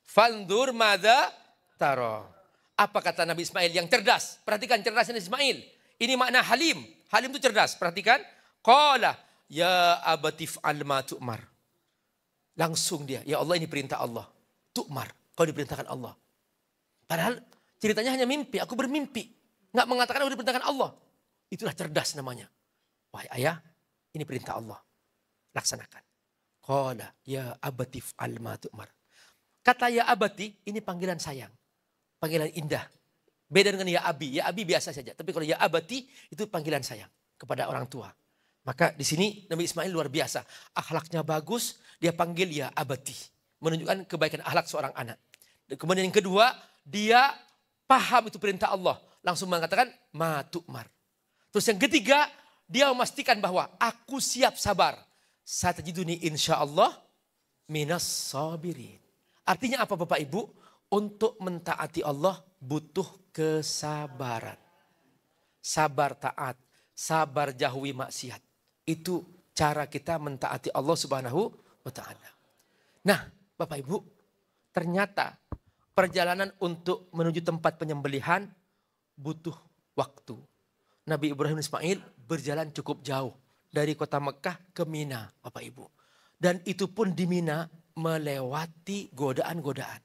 Fandur madza taro. Apa kata Nabi Ismail yang cerdas? Perhatikan cerdasnya Ismail. Ini makna halim. Halim itu cerdas. Perhatikan. Qala ya abatif alma tu'mar. Langsung dia. Ya Allah ini perintah Allah. Tu'mar. Kau diperintahkan Allah. Padahal ceritanya hanya mimpi. Aku bermimpi. Nggak mengatakan aku diperintahkan Allah. Itulah cerdas namanya. Wahai ayah, ini perintah Allah. Laksanakan. Qala ya abatif alma tu'mar. Kata ya abati, ini panggilan sayang. Panggilan indah. Beda dengan ya abi. Ya abi biasa saja. Tapi kalau ya abati, itu panggilan sayang kepada orang tua. Maka di sini Nabi Ismail luar biasa. Akhlaknya bagus, dia panggil ya abati. Menunjukkan kebaikan akhlak seorang anak. Dan kemudian yang kedua, dia paham itu perintah Allah. Langsung mengatakan ma tu'mar. Terus yang ketiga, dia memastikan bahwa aku siap sabar. Satajiduni insyaallah minas sabirin. Artinya apa Bapak Ibu? Untuk mentaati Allah butuh kesabaran. Sabar taat, sabar jauhi maksiat. Itu cara kita mentaati Allah Subhanahu wa ta'ala. Nah, Bapak Ibu, ternyata perjalanan untuk menuju tempat penyembelihan butuh waktu. Nabi Ibrahim Ismail berjalan cukup jauh dari kota Mekah ke Mina, Bapak Ibu. Dan itu pun di Mina melewati godaan-godaan.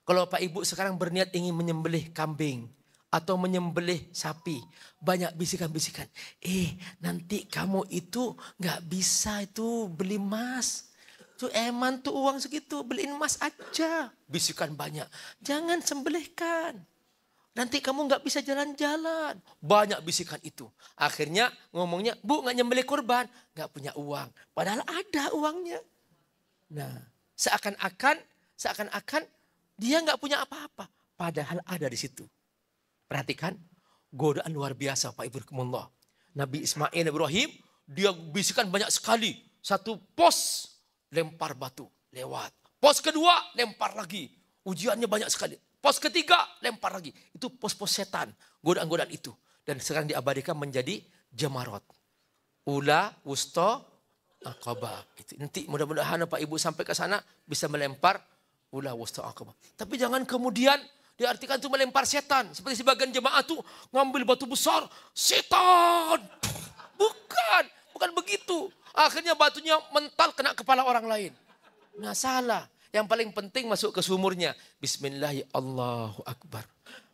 Kalau Bapak Ibu sekarang berniat ingin menyembelih kambing atau menyembelih sapi, banyak bisikan-bisikan. Nanti kamu itu nggak bisa itu beli emas. Tuh eman tuh uang segitu, beliin emas aja. Bisikan banyak, jangan sembelihkan. Nanti kamu nggak bisa jalan-jalan. Banyak bisikan itu. Akhirnya ngomongnya, Bu nggak nyembelih kurban. Nggak punya uang. Padahal ada uangnya. Nah seakan-akan dia nggak punya apa-apa. Padahal ada di situ. Perhatikan, godaan luar biasa Pak Ibu rahimakumullah. Nabi Ismail Ibrahim, dia bisikan banyak sekali. Satu pos, lempar batu, lewat. Pos kedua, lempar lagi. Ujiannya banyak sekali. Pos ketiga, lempar lagi. Itu pos-pos setan, godaan-godaan itu. Dan sekarang diabadikan menjadi jamarot. Ula, wusta, aqabah. Itu. Nanti mudah-mudahan Pak Ibu sampai ke sana bisa melempar ula, wusta, aqabah. Tapi jangan kemudian diartikan itu melempar setan. Seperti sebagian jemaah tuh ngambil batu besar, setan. Bukan begitu. Akhirnya batunya mental kena kepala orang lain. Nah salah. Yang paling penting masuk ke sumurnya. Bismillah, Allahu Akbar.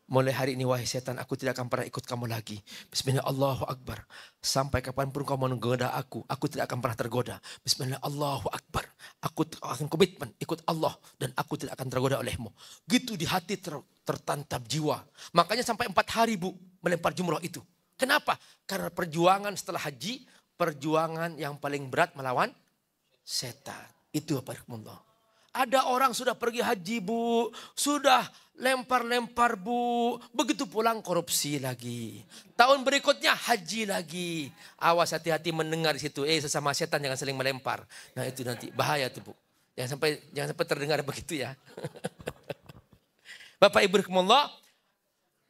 Mulai hari ini wahai setan, aku tidak akan pernah ikut kamu lagi. Bismillah, Allahu Akbar. Sampai kapanpun kau menggoda aku tidak akan pernah tergoda. Bismillah, Allahu Akbar. Aku akan komitmen ikut Allah dan aku tidak akan tergoda olehmu. Gitu di hati tertantap jiwa. Makanya sampai 4 hari Bu melempar jumroh itu. Kenapa? Karena perjuangan setelah haji, perjuangan yang paling berat melawan setan. Itu apa Allah. Ada orang sudah pergi haji Bu, sudah lempar-lempar Bu, begitu pulang korupsi lagi. Tahun berikutnya haji lagi. Awas hati-hati mendengar di situ, sesama setan jangan saling melempar. Nah itu nanti bahaya tuh Bu. Jangan sampai terdengar begitu ya. Bapak Ibu rahimakumullah,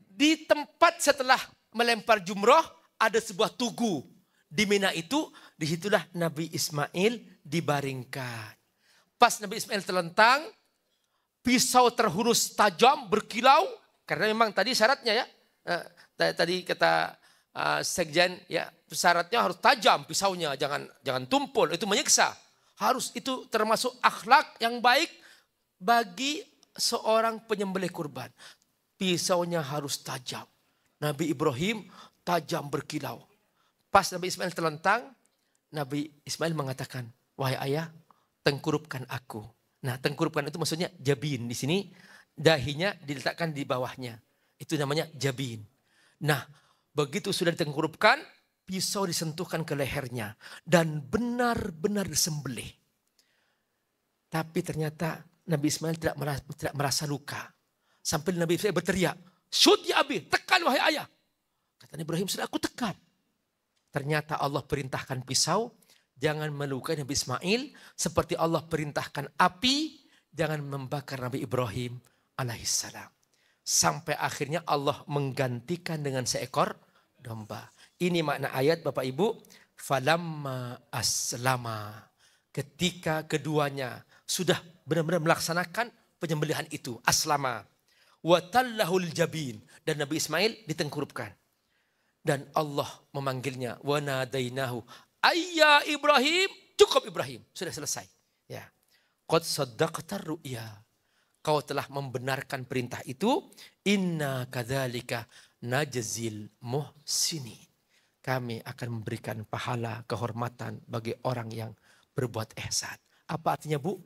di tempat setelah melempar jumroh ada sebuah tugu. Di Mina itu, disitulah Nabi Ismail dibaringkan. Pas Nabi Ismail terlentang, pisau terhunus tajam, berkilau. Karena memang tadi syaratnya ya. Tadi kata sekjen, ya syaratnya harus tajam pisaunya, jangan tumpul, itu menyiksa. Harus itu termasuk akhlak yang baik bagi seorang penyembelih kurban. Pisaunya harus tajam. Nabi Ibrahim tajam berkilau. Pas Nabi Ismail terlentang, Nabi Ismail mengatakan, wahai ayah, tengkurupkan aku. Nah, tengkurupkan itu maksudnya jabin. Di sini dahinya diletakkan di bawahnya. Itu namanya jabin. Nah, begitu sudah ditengkurupkan, pisau disentuhkan ke lehernya. Dan benar-benar disembelih. Tapi ternyata Nabi Ismail tidak merasa luka. Sampai Nabi Ismail berteriak, "Syud ya abi, tekan wahai ayah." Kata Nabi Ibrahim, sudah aku tekan. Ternyata Allah perintahkan pisau, jangan melukai Nabi Ismail seperti Allah perintahkan api, jangan membakar Nabi Ibrahim alaihissalam. Sampai akhirnya Allah menggantikan dengan seekor domba. Ini makna ayat Bapak Ibu. Falamma aslama. Ketika keduanya sudah benar-benar melaksanakan penyembelihan itu. Aslama. Watallahul jabin. Dan Nabi Ismail ditengkurupkan. Dan Allah memanggilnya. Wanadainahu. Ayya Ibrahim. Cukup Ibrahim. Sudah selesai. Ya. Qad saddaqtar ru'ya. Kau telah membenarkan perintah itu. Inna kadzalika najzil muhsini. Kami akan memberikan pahala kehormatan bagi orang yang berbuat ihsan. Apa artinya Bu?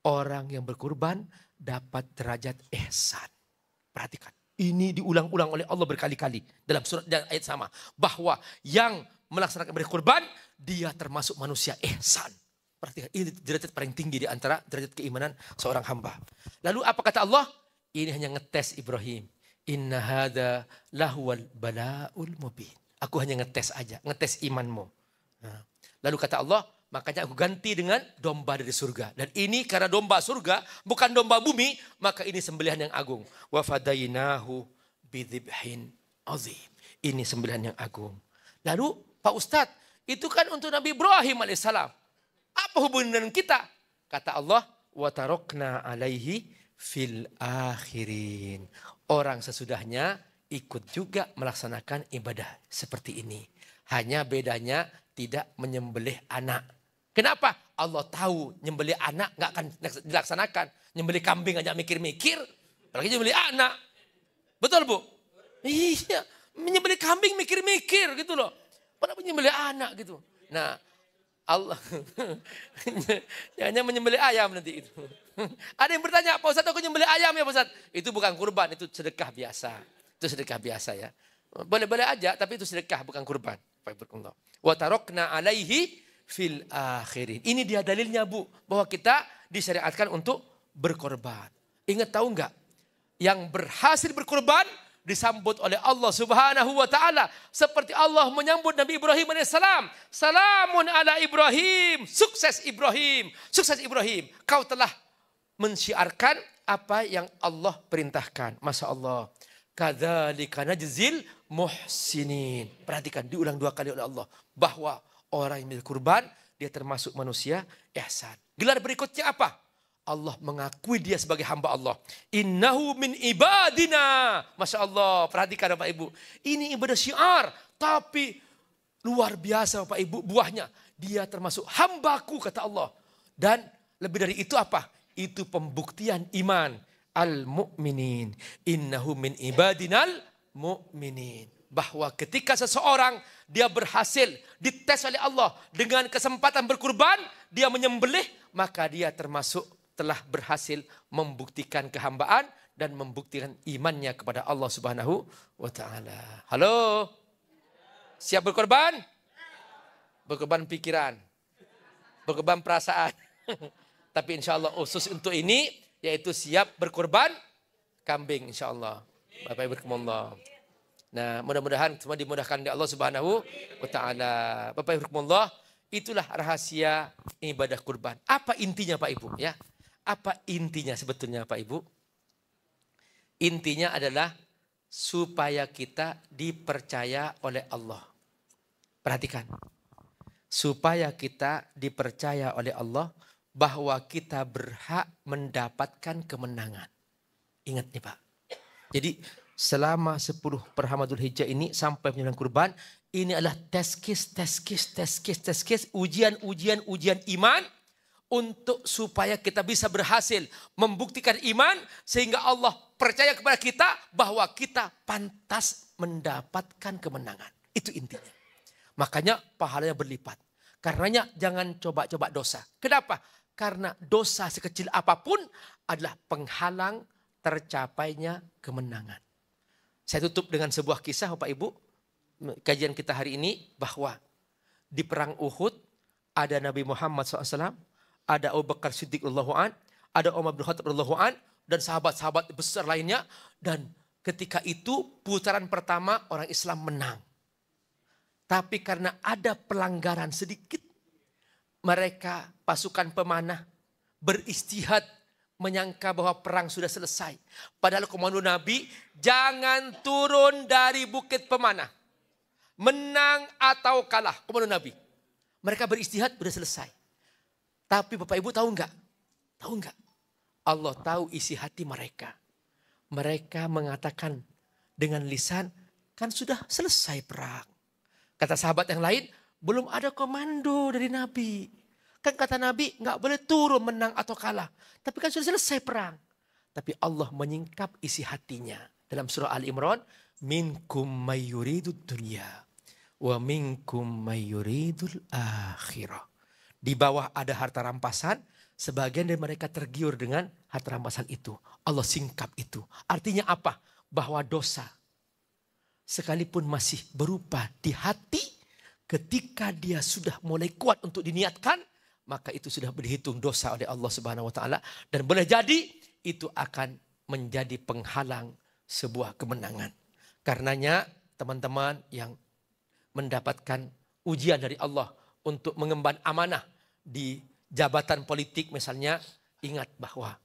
Orang yang berkurban dapat derajat ihsan. Perhatikan. Ini diulang-ulang oleh Allah berkali-kali dalam surat dan ayat sama. Bahwa yang melaksanakan berkurban, dia termasuk manusia ihsan. Perhatikan, ini derajat paling tinggi di antara derajat keimanan seorang hamba. Lalu apa kata Allah? Ini hanya ngetes Ibrahim. Inna hadza lahuwal bala'ul mubin. Aku hanya ngetes aja, ngetes imanmu. Nah, lalu kata Allah, makanya aku ganti dengan domba dari surga. Dan ini karena domba surga, bukan domba bumi, maka ini sembelihan yang agung. Wa fadainahu bidzibhin azim. Ini sembelihan yang agung. Lalu Pak Ustadz, itu kan untuk Nabi Ibrahim alaihissalam. Apa hubungan dengan kita? Kata Allah, wa tarokna alaihi fil akhirin. Orang sesudahnya ikut juga melaksanakan ibadah seperti ini. Hanya bedanya tidak menyembelih anak. Kenapa? Allah tahu nyembelih anak nggak akan dilaksanakan. Nyembelih kambing aja mikir-mikir. Apalagi nyembelih anak. Betul Bu? Iya. Menyembelih kambing mikir-mikir gitu loh. Padahal menyembelih anak gitu. Nah Allah. Hanya menyembelih ayam nanti itu. Ada yang bertanya, Pak Ustadz aku nyembelih ayam ya Pak Ustadz. Itu bukan kurban, itu sedekah biasa. Itu sedekah biasa ya. Boleh-boleh aja, tapi itu sedekah bukan kurban. Wa tarokna alaihi fil akhirin. Ini dia dalilnya Bu, bahwa kita disyariatkan untuk berkorban. Ingat tahu enggak? Yang berhasil berkorban disambut oleh Allah Subhanahu wa taala seperti Allah menyambut Nabi Ibrahim alaihissalam. Salamun ala Ibrahim. Sukses Ibrahim. Sukses Ibrahim. Kau telah mensyiarkan apa yang Allah perintahkan. Masya Allah. Kadzalika najzil muhsinin. Perhatikan, diulang 2 kali oleh Allah. Bahwa orang yang berkurban, dia termasuk manusia ihsan. Gelar berikutnya apa? Allah mengakui dia sebagai hamba Allah. Innahu min ibadina. Masya Allah, perhatikan Bapak Ibu. Ini ibadah syiar, tapi luar biasa Bapak Ibu buahnya. Dia termasuk hambaku kata Allah. Dan lebih dari itu apa? Itu pembuktian iman. Al-mu'minin. Innahu min ibadinal mu'minin. Bahwa ketika seseorang dia berhasil dites oleh Allah dengan kesempatan berkurban, dia menyembelih, maka dia termasuk telah berhasil membuktikan kehambaan dan membuktikan imannya kepada Allah Subhanahu wa taala. Halo? Siap berkorban? Berkorban pikiran. Berkorban perasaan. Tapi insya Allah khusus untuk ini, yaitu siap berkorban kambing insya Allah. Bapak Ibu Allah. Nah, mudah-mudahan semua dimudahkan oleh Allah Subhanahu wa taala. Bapak Ibu Allah, itulah rahasia ibadah kurban. Apa intinya Pak Ibu ya? Apa intinya sebetulnya Pak Ibu? Intinya adalah supaya kita dipercaya oleh Allah. Perhatikan. Supaya kita dipercaya oleh Allah bahwa kita berhak mendapatkan kemenangan. Ingat nih Pak. Jadi selama 10 Perhamadul Hijjah ini sampai penyembelihan kurban, ini adalah tes case, ujian iman untuk supaya kita bisa berhasil membuktikan iman sehingga Allah percaya kepada kita bahwa kita pantas mendapatkan kemenangan. Itu intinya. Makanya pahalanya berlipat. Karenanya jangan coba-coba dosa. Kenapa? Karena dosa sekecil apapun adalah penghalang tercapainya kemenangan. Saya tutup dengan sebuah kisah Bapak Ibu. Kajian kita hari ini bahwa di perang Uhud ada Nabi Muhammad SAW, ada Abu Bakar Siddiq radhiyallahu an, ada Umar bin Khattab radhiyallahu an, dan sahabat-sahabat besar lainnya. Dan ketika itu putaran pertama orang Islam menang. Tapi karena ada pelanggaran sedikit, mereka pasukan pemanah beristihad menyangka bahwa perang sudah selesai. Padahal komando Nabi, jangan turun dari bukit pemanah. Menang atau kalah, komando Nabi. Mereka beristihad, sudah selesai. Tapi Bapak Ibu tahu enggak? Tahu enggak? Allah tahu isi hati mereka. Mereka mengatakan dengan lisan, kan sudah selesai perang. Kata sahabat yang lain, belum ada komando dari Nabi. Kan kata Nabi, enggak boleh turun menang atau kalah. Tapi kan sudah selesai perang. Tapi Allah menyingkap isi hatinya. Dalam surah Al-Imran, minkum mayyuridud dunya wa minkum mayyuridul akhirah. Di bawah ada harta rampasan, sebagian dari mereka tergiur dengan harta rampasan itu. Allah singkap itu. Artinya apa? Bahwa dosa, sekalipun masih berupa di hati, ketika dia sudah mulai kuat untuk diniatkan, maka itu sudah dihitung dosa oleh Allah Subhanahu wa taala, dan boleh jadi itu akan menjadi penghalang sebuah kemenangan. Karenanya teman-teman yang mendapatkan ujian dari Allah untuk mengemban amanah di jabatan politik misalnya, ingat bahwa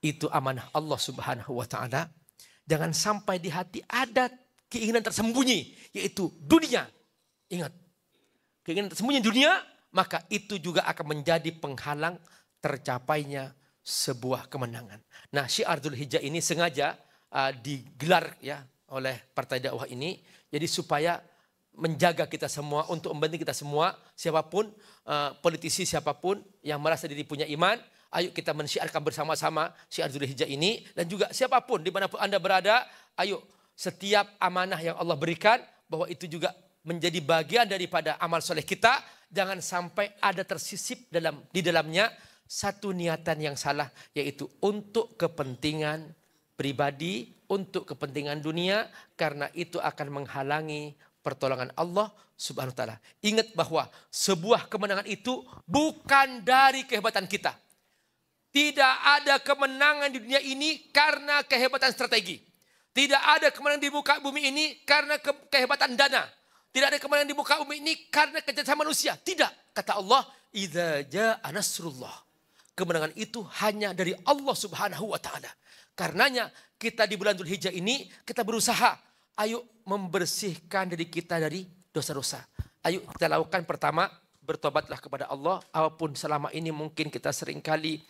itu amanah Allah Subhanahu wa taala. Jangan sampai di hati ada keinginan tersembunyi, yaitu dunia. Ingat, keinginan tersembunyi dunia, maka itu juga akan menjadi penghalang tercapainya sebuah kemenangan. Nah, syiar Dzulhijjah ini sengaja digelar ya oleh Partai Dakwah ini, jadi supaya menjaga kita semua, untuk membantu kita semua, siapapun, politisi siapapun yang merasa diri punya iman, ayo kita mensyiarkan bersama-sama syiar Dzulhijjah ini. Dan juga siapapun dimanapun Anda berada, ayo setiap amanah yang Allah berikan, bahwa itu juga menjadi bagian daripada amal soleh kita. Jangan sampai ada tersisip di dalamnya satu niatan yang salah, yaitu untuk kepentingan pribadi, untuk kepentingan dunia, karena itu akan menghalangi pertolongan Allah Subhanahu wa taala. Ingat bahwa sebuah kemenangan itu bukan dari kehebatan kita. Tidak ada kemenangan di dunia ini karena kehebatan strategi. Tidak ada kemenangan di muka bumi ini karena kehebatan dana. Tidak ada kemenangan di muka bumi ini karena kecerdasan manusia. Tidak. Kata Allah, idza jaa nasrullah. Kemenangan itu hanya dari Allah Subhanahu wa taala. Karenanya kita di bulan Dzulhijjah ini kita berusaha. Ayo membersihkan diri kita dari dosa-dosa. Ayo kita lakukan pertama, bertobatlah kepada Allah. Apapun selama ini mungkin kita seringkali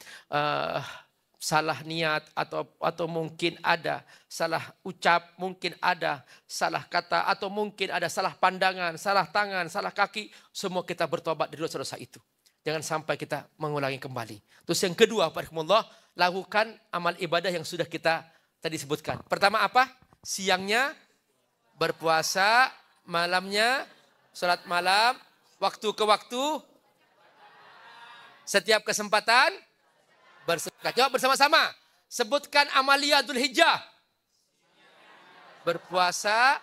salah niat atau mungkin ada salah ucap, mungkin ada salah kata, atau mungkin ada salah pandangan, salah tangan, salah kaki. Semua kita bertobat dari dosa-dosa itu. Jangan sampai kita mengulangi kembali. Terus yang kedua, Barakallah, lakukan amal ibadah yang sudah kita tadi sebutkan. Pertama apa? Siangnya berpuasa, malamnya salat malam, waktu ke waktu, setiap kesempatan bersedekah. Jawab bersama-sama. Sebutkan amalia Dzulhijjah. Berpuasa,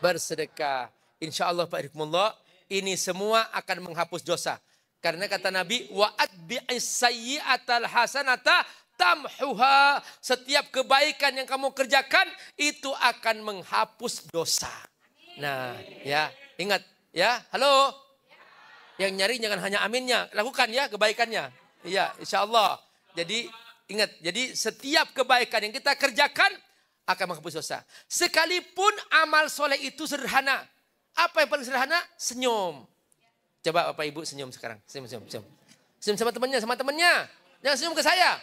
bersedekah. Insya Allah Pak Irkumullah, ini semua akan menghapus dosa. Karena kata Nabi, wa atbi'is sayyi'atal hasanata tamhuha. Setiap kebaikan yang kamu kerjakan itu akan menghapus dosa. Nah, ya, ingat ya. Halo. Yang nyari jangan hanya aminnya, lakukan ya kebaikannya. Iya, insya Allah. Jadi ingat, jadi setiap kebaikan yang kita kerjakan akan menghapus dosa. Sekalipun amal soleh itu sederhana. Apa yang paling sederhana? Senyum. Coba Bapak Ibu senyum sekarang. Senyum, senyum, senyum. Senyum sama temannya, sama temannya. Jangan senyum ke saya.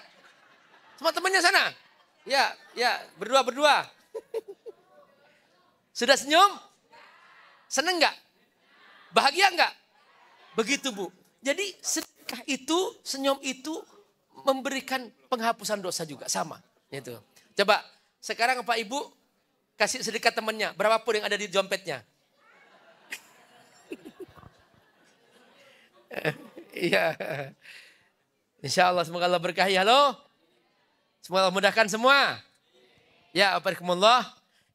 Sama temannya sana. Ya, ya, berdua-berdua. Sudah senyum? Seneng nggak? Bahagia nggak? Begitu Bu. Jadi sedekah itu, senyum itu memberikan penghapusan dosa juga sama. Itu. Coba sekarang Pak Ibu kasih sedekah temannya, berapapun yang ada di dompetnya. Iya. Insya Allah semoga Allah berkahi. Halo. Semoga Allah mudahkan semua. Ya, Barakallah.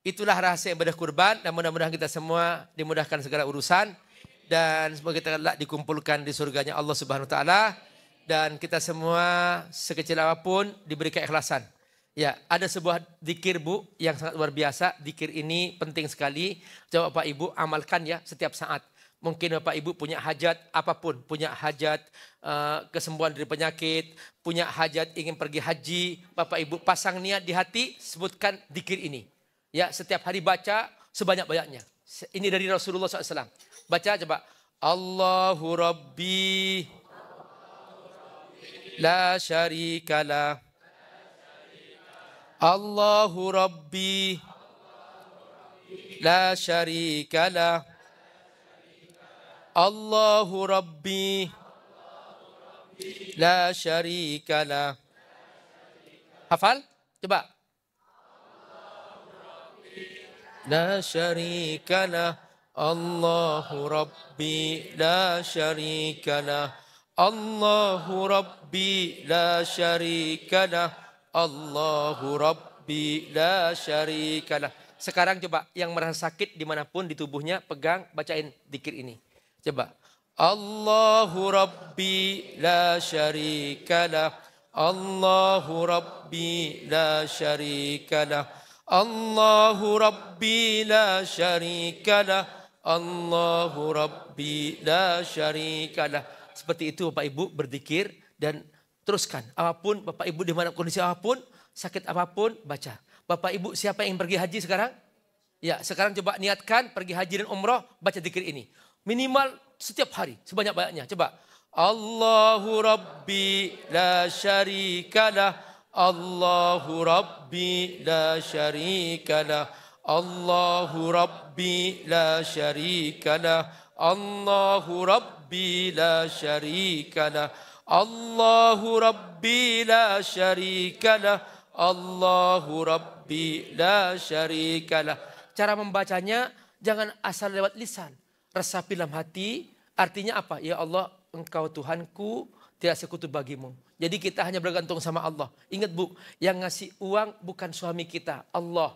Itulah rahasia ibadah kurban. Dan mudah-mudahan kita semua dimudahkan segala urusan. Dan semoga kita dikumpulkan di surganya Allah Subhanahu Wa Taala. Dan kita semua sekecil apapun diberi keikhlasan. Ya, ada sebuah dzikir Bu yang sangat luar biasa. Dzikir ini penting sekali. Coba Bapak Ibu amalkan ya setiap saat. Mungkin Bapak Ibu punya hajat apapun, punya hajat kesembuhan dari penyakit, punya hajat ingin pergi haji, Bapak Ibu pasang niat di hati, sebutkan dzikir ini. Ya, setiap hari baca sebanyak-banyaknya. Ini dari Rasulullah SAW. Baca coba. Allahu Rabbi la syarikalah. Allahu Rabbi la syarikalah. Allahu Rabbi la syarikalah. Hafal? Coba. La syarikalah. Allahu Rabbi la syarikalah. Allahu Rabbi la syarikalah. Allahu Rabbi la syarikalah. Sekarang coba yang merasa sakit dimanapun di tubuhnya pegang bacain dzikir ini. Coba. Allahu Rabbi la syarikalah. Allahu Rabbi la syarikalah. Allahu Rabbi la syarikalah. Allahu Rabbi la syarikalah. Seperti itu Bapak Ibu berzikir dan teruskan. Apapun Bapak Ibu di mana kondisi apapun, sakit apapun baca. Bapak Ibu siapa yang pergi haji sekarang? Ya, sekarang coba niatkan pergi haji dan umroh, baca zikir ini. Minimal setiap hari, sebanyak-banyaknya. Coba. Allahu Rabbi la syarikalah. Allahu Rabbi la syarikalah. Allahu Rabbi la syarikalah. Allahu Rabbi la syarikalah. Allahu Rabbi la syarikalah. Allahu Rabbi la syarikalah. Cara membacanya jangan asal lewat lisan. Resapi dalam hati, artinya apa? Ya Allah, Engkau Tuhanku, tidak sekutu bagimu. Jadi kita hanya bergantung sama Allah. Ingat Bu, yang ngasih uang bukan suami kita, Allah.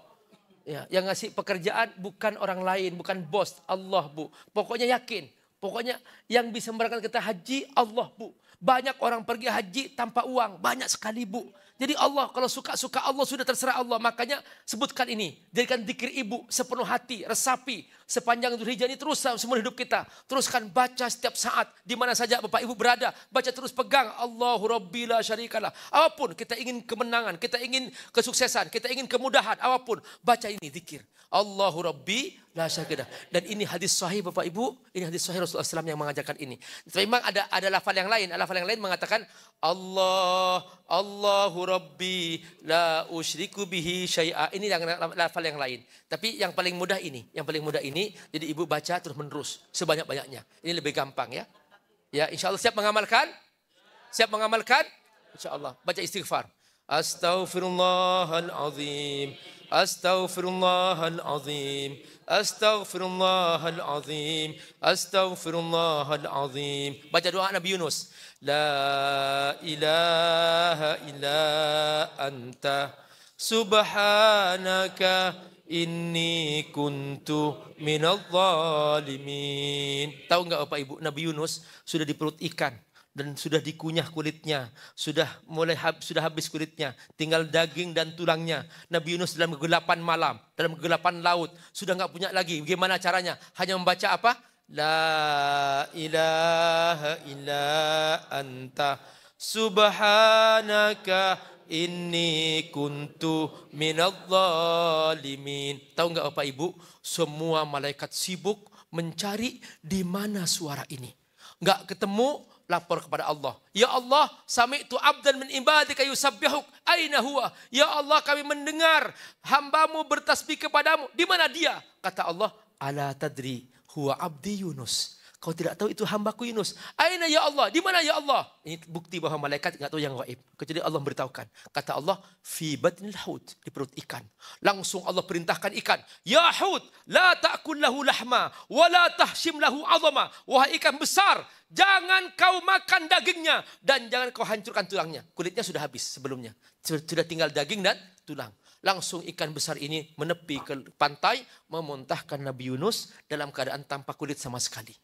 Ya, yang ngasih pekerjaan bukan orang lain, bukan bos, Allah Bu. Pokoknya yakin, pokoknya yang bisa memberangkatkan kita haji, Allah Bu. Banyak orang pergi haji tanpa uang, banyak sekali Bu. Jadi Allah kalau suka-suka Allah sudah terserah Allah. Makanya sebutkan ini, jadikan dzikir ibu sepenuh hati, resapi. sepanjang Dzulhijjah ini terus semua hidup kita. Teruskan baca setiap saat, di mana saja Bapak Ibu berada. Baca terus, pegang. Allahu Rabbi la syarikalah. Apapun, kita ingin kemenangan, kita ingin kesuksesan, kita ingin kemudahan, apapun. Baca ini, zikir. Allahu Rabbi la syarikalah. Dan ini hadis sahih Bapak Ibu, ini hadis sahih Rasulullah SAW yang mengajarkan ini. Tapi memang ada lafal yang lain. Lafal yang lain mengatakan Allahu Rabbi la usyriku bihi syai'a. Ini lafal yang lain. Tapi yang paling mudah ini, jadi ibu baca terus menerus sebanyak-banyaknya. Ini lebih gampang ya. Ya, insya Allah siap mengamalkan? Siap mengamalkan? Insya Allah. Baca istighfar. Astaghfirullahalazim. Astaghfirullahalazim. Astaghfirullahalazim. Astaghfirullahalazim. Baca doa Nabi Yunus. La ilaha illa anta subhanaka inni kuntu minadh dhalimin. Tahu enggak Bapak Ibu, Nabi Yunus sudah di perut ikan dan sudah dikunyah kulitnya, sudah habis kulitnya, tinggal daging dan tulangnya. Nabi Yunus dalam kegelapan malam, dalam kegelapan laut, sudah enggak punya lagi. Bagaimana caranya? Hanya membaca apa? La ilaha illa anta subhanaka inni kuntu minadh dhalimin. Tahu enggak Bapak Ibu, semua malaikat sibuk mencari di mana suara ini. Enggak ketemu, lapor kepada Allah. Ya Allah, sami'tu abdan min ibadika yusabbihuk, aina huwa? Ya Allah, kami mendengar hambamu bertasbih kepadamu. Di mana dia? Kata Allah, ala tadri huwa abdi Yunus. Kau tidak tahu itu hambaku Yunus. Aina ya Allah? Di mana ya Allah? Ini bukti bahwa malaikat tidak tahu yang gaib. Kecuali Allah beritahukan. Kata Allah, fi batnil hut, di perut ikan. Langsung Allah perintahkan ikan. Ya hut, la ta'kul lahu lahma, wa la tahshim lahu azama. Wahai ikan besar, jangan kau makan dagingnya dan jangan kau hancurkan tulangnya. Kulitnya sudah habis sebelumnya. Sudah tinggal daging dan tulang. Langsung ikan besar ini menepi ke pantai, memuntahkan Nabi Yunus dalam keadaan tanpa kulit sama sekali.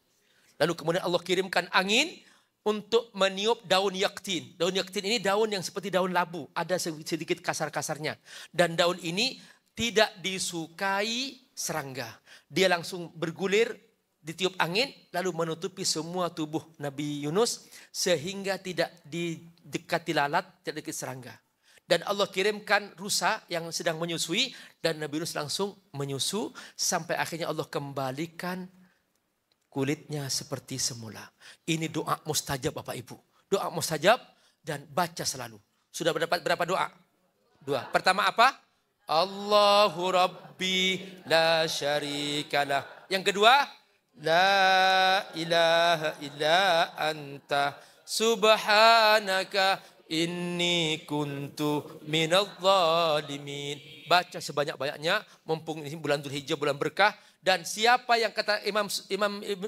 Lalu kemudian Allah kirimkan angin untuk meniup daun yaktin. Daun yaktin ini daun yang seperti daun labu. Ada sedikit kasar-kasarnya. Dan daun ini tidak disukai serangga. Dia langsung bergulir, ditiup angin, lalu menutupi semua tubuh Nabi Yunus. Sehingga tidak didekati lalat, tidak didekati serangga. Dan Allah kirimkan rusa yang sedang menyusui. Dan Nabi Yunus langsung menyusu. Sampai akhirnya Allah kembalikan kulitnya seperti semula. Ini doa mustajab Bapak Ibu. Doa mustajab dan baca selalu. Sudah mendapat berapa doa? 2. Pertama apa? Allahu Rabbi la syarikalah. Yang kedua, la ilaha illa anta subhanaka inni kuntu minadh dhalimin. Baca sebanyak-banyaknya, mumpung ini bulan Dzulhijjah, bulan berkah. Dan siapa yang kata Imam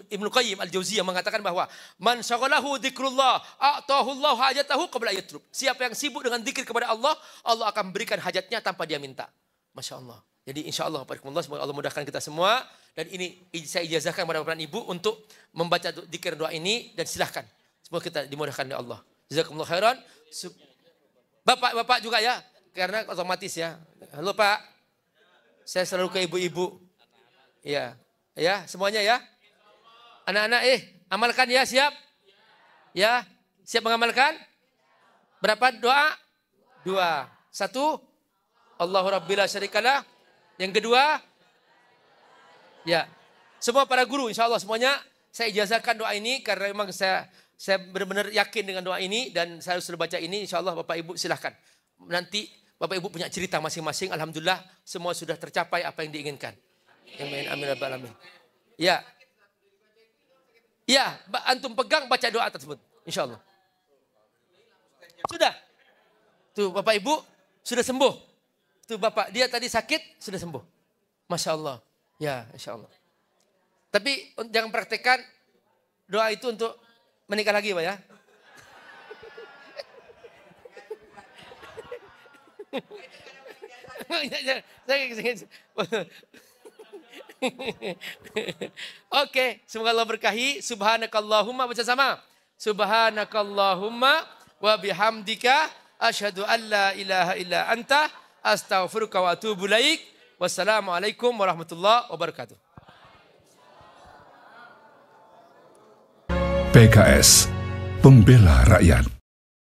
Ibnu Qayyim Al-Jauziyah mengatakan bahwa man syaghalahu dzikrullah a'tahu Allah hajatahu qabla yatlub. Siapa yang sibuk dengan zikir kepada Allah, Allah akan berikan hajatnya tanpa dia minta. Masya Allah. Jadi insya Allah, semoga Allah mudahkan kita semua. Dan ini saya ijazahkan kepada Bapak Ibu untuk membaca zikir doa ini dan silahkan. Semoga kita dimudahkan oleh Allah. Jazakumullah khairan. Bapak-bapak juga ya, karena otomatis ya. Halo Pak, saya selalu ke ibu-ibu. Ya, ya semuanya ya. Anak-anak amalkan ya, siap? Ya, siap mengamalkan? Berapa doa? 2. 1, Allahu Rabbi la syarikalah. Yang kedua, ya, semua para guru insya Allah semuanya saya ijazahkan doa ini karena memang saya benar-benar yakin dengan doa ini dan saya sudah baca ini. Insya Allah Bapak Ibu silahkan. Nanti Bapak Ibu punya cerita masing-masing. Alhamdulillah semua sudah tercapai apa yang diinginkan. Amin, amin, amin. Ya, ya, antum pegang baca doa tersebut, insya Allah. Sudah, tuh Bapak Ibu sudah sembuh. Tuh Bapak dia tadi sakit sudah sembuh, masya Allah. Ya, insya Allah. Tapi jangan praktekkan doa itu untuk menikah lagi, Pak ya. Oke, semoga Allah berkahi. Subhanakallahumma, baca sama. Subhanakallahumma wa bihamdika asyhadu an la ilaha illa anta astaghfiruka wa atubu ilaik. Wassalamualaikum warahmatullahi wabarakatuh. PKS, Pembela Rakyat.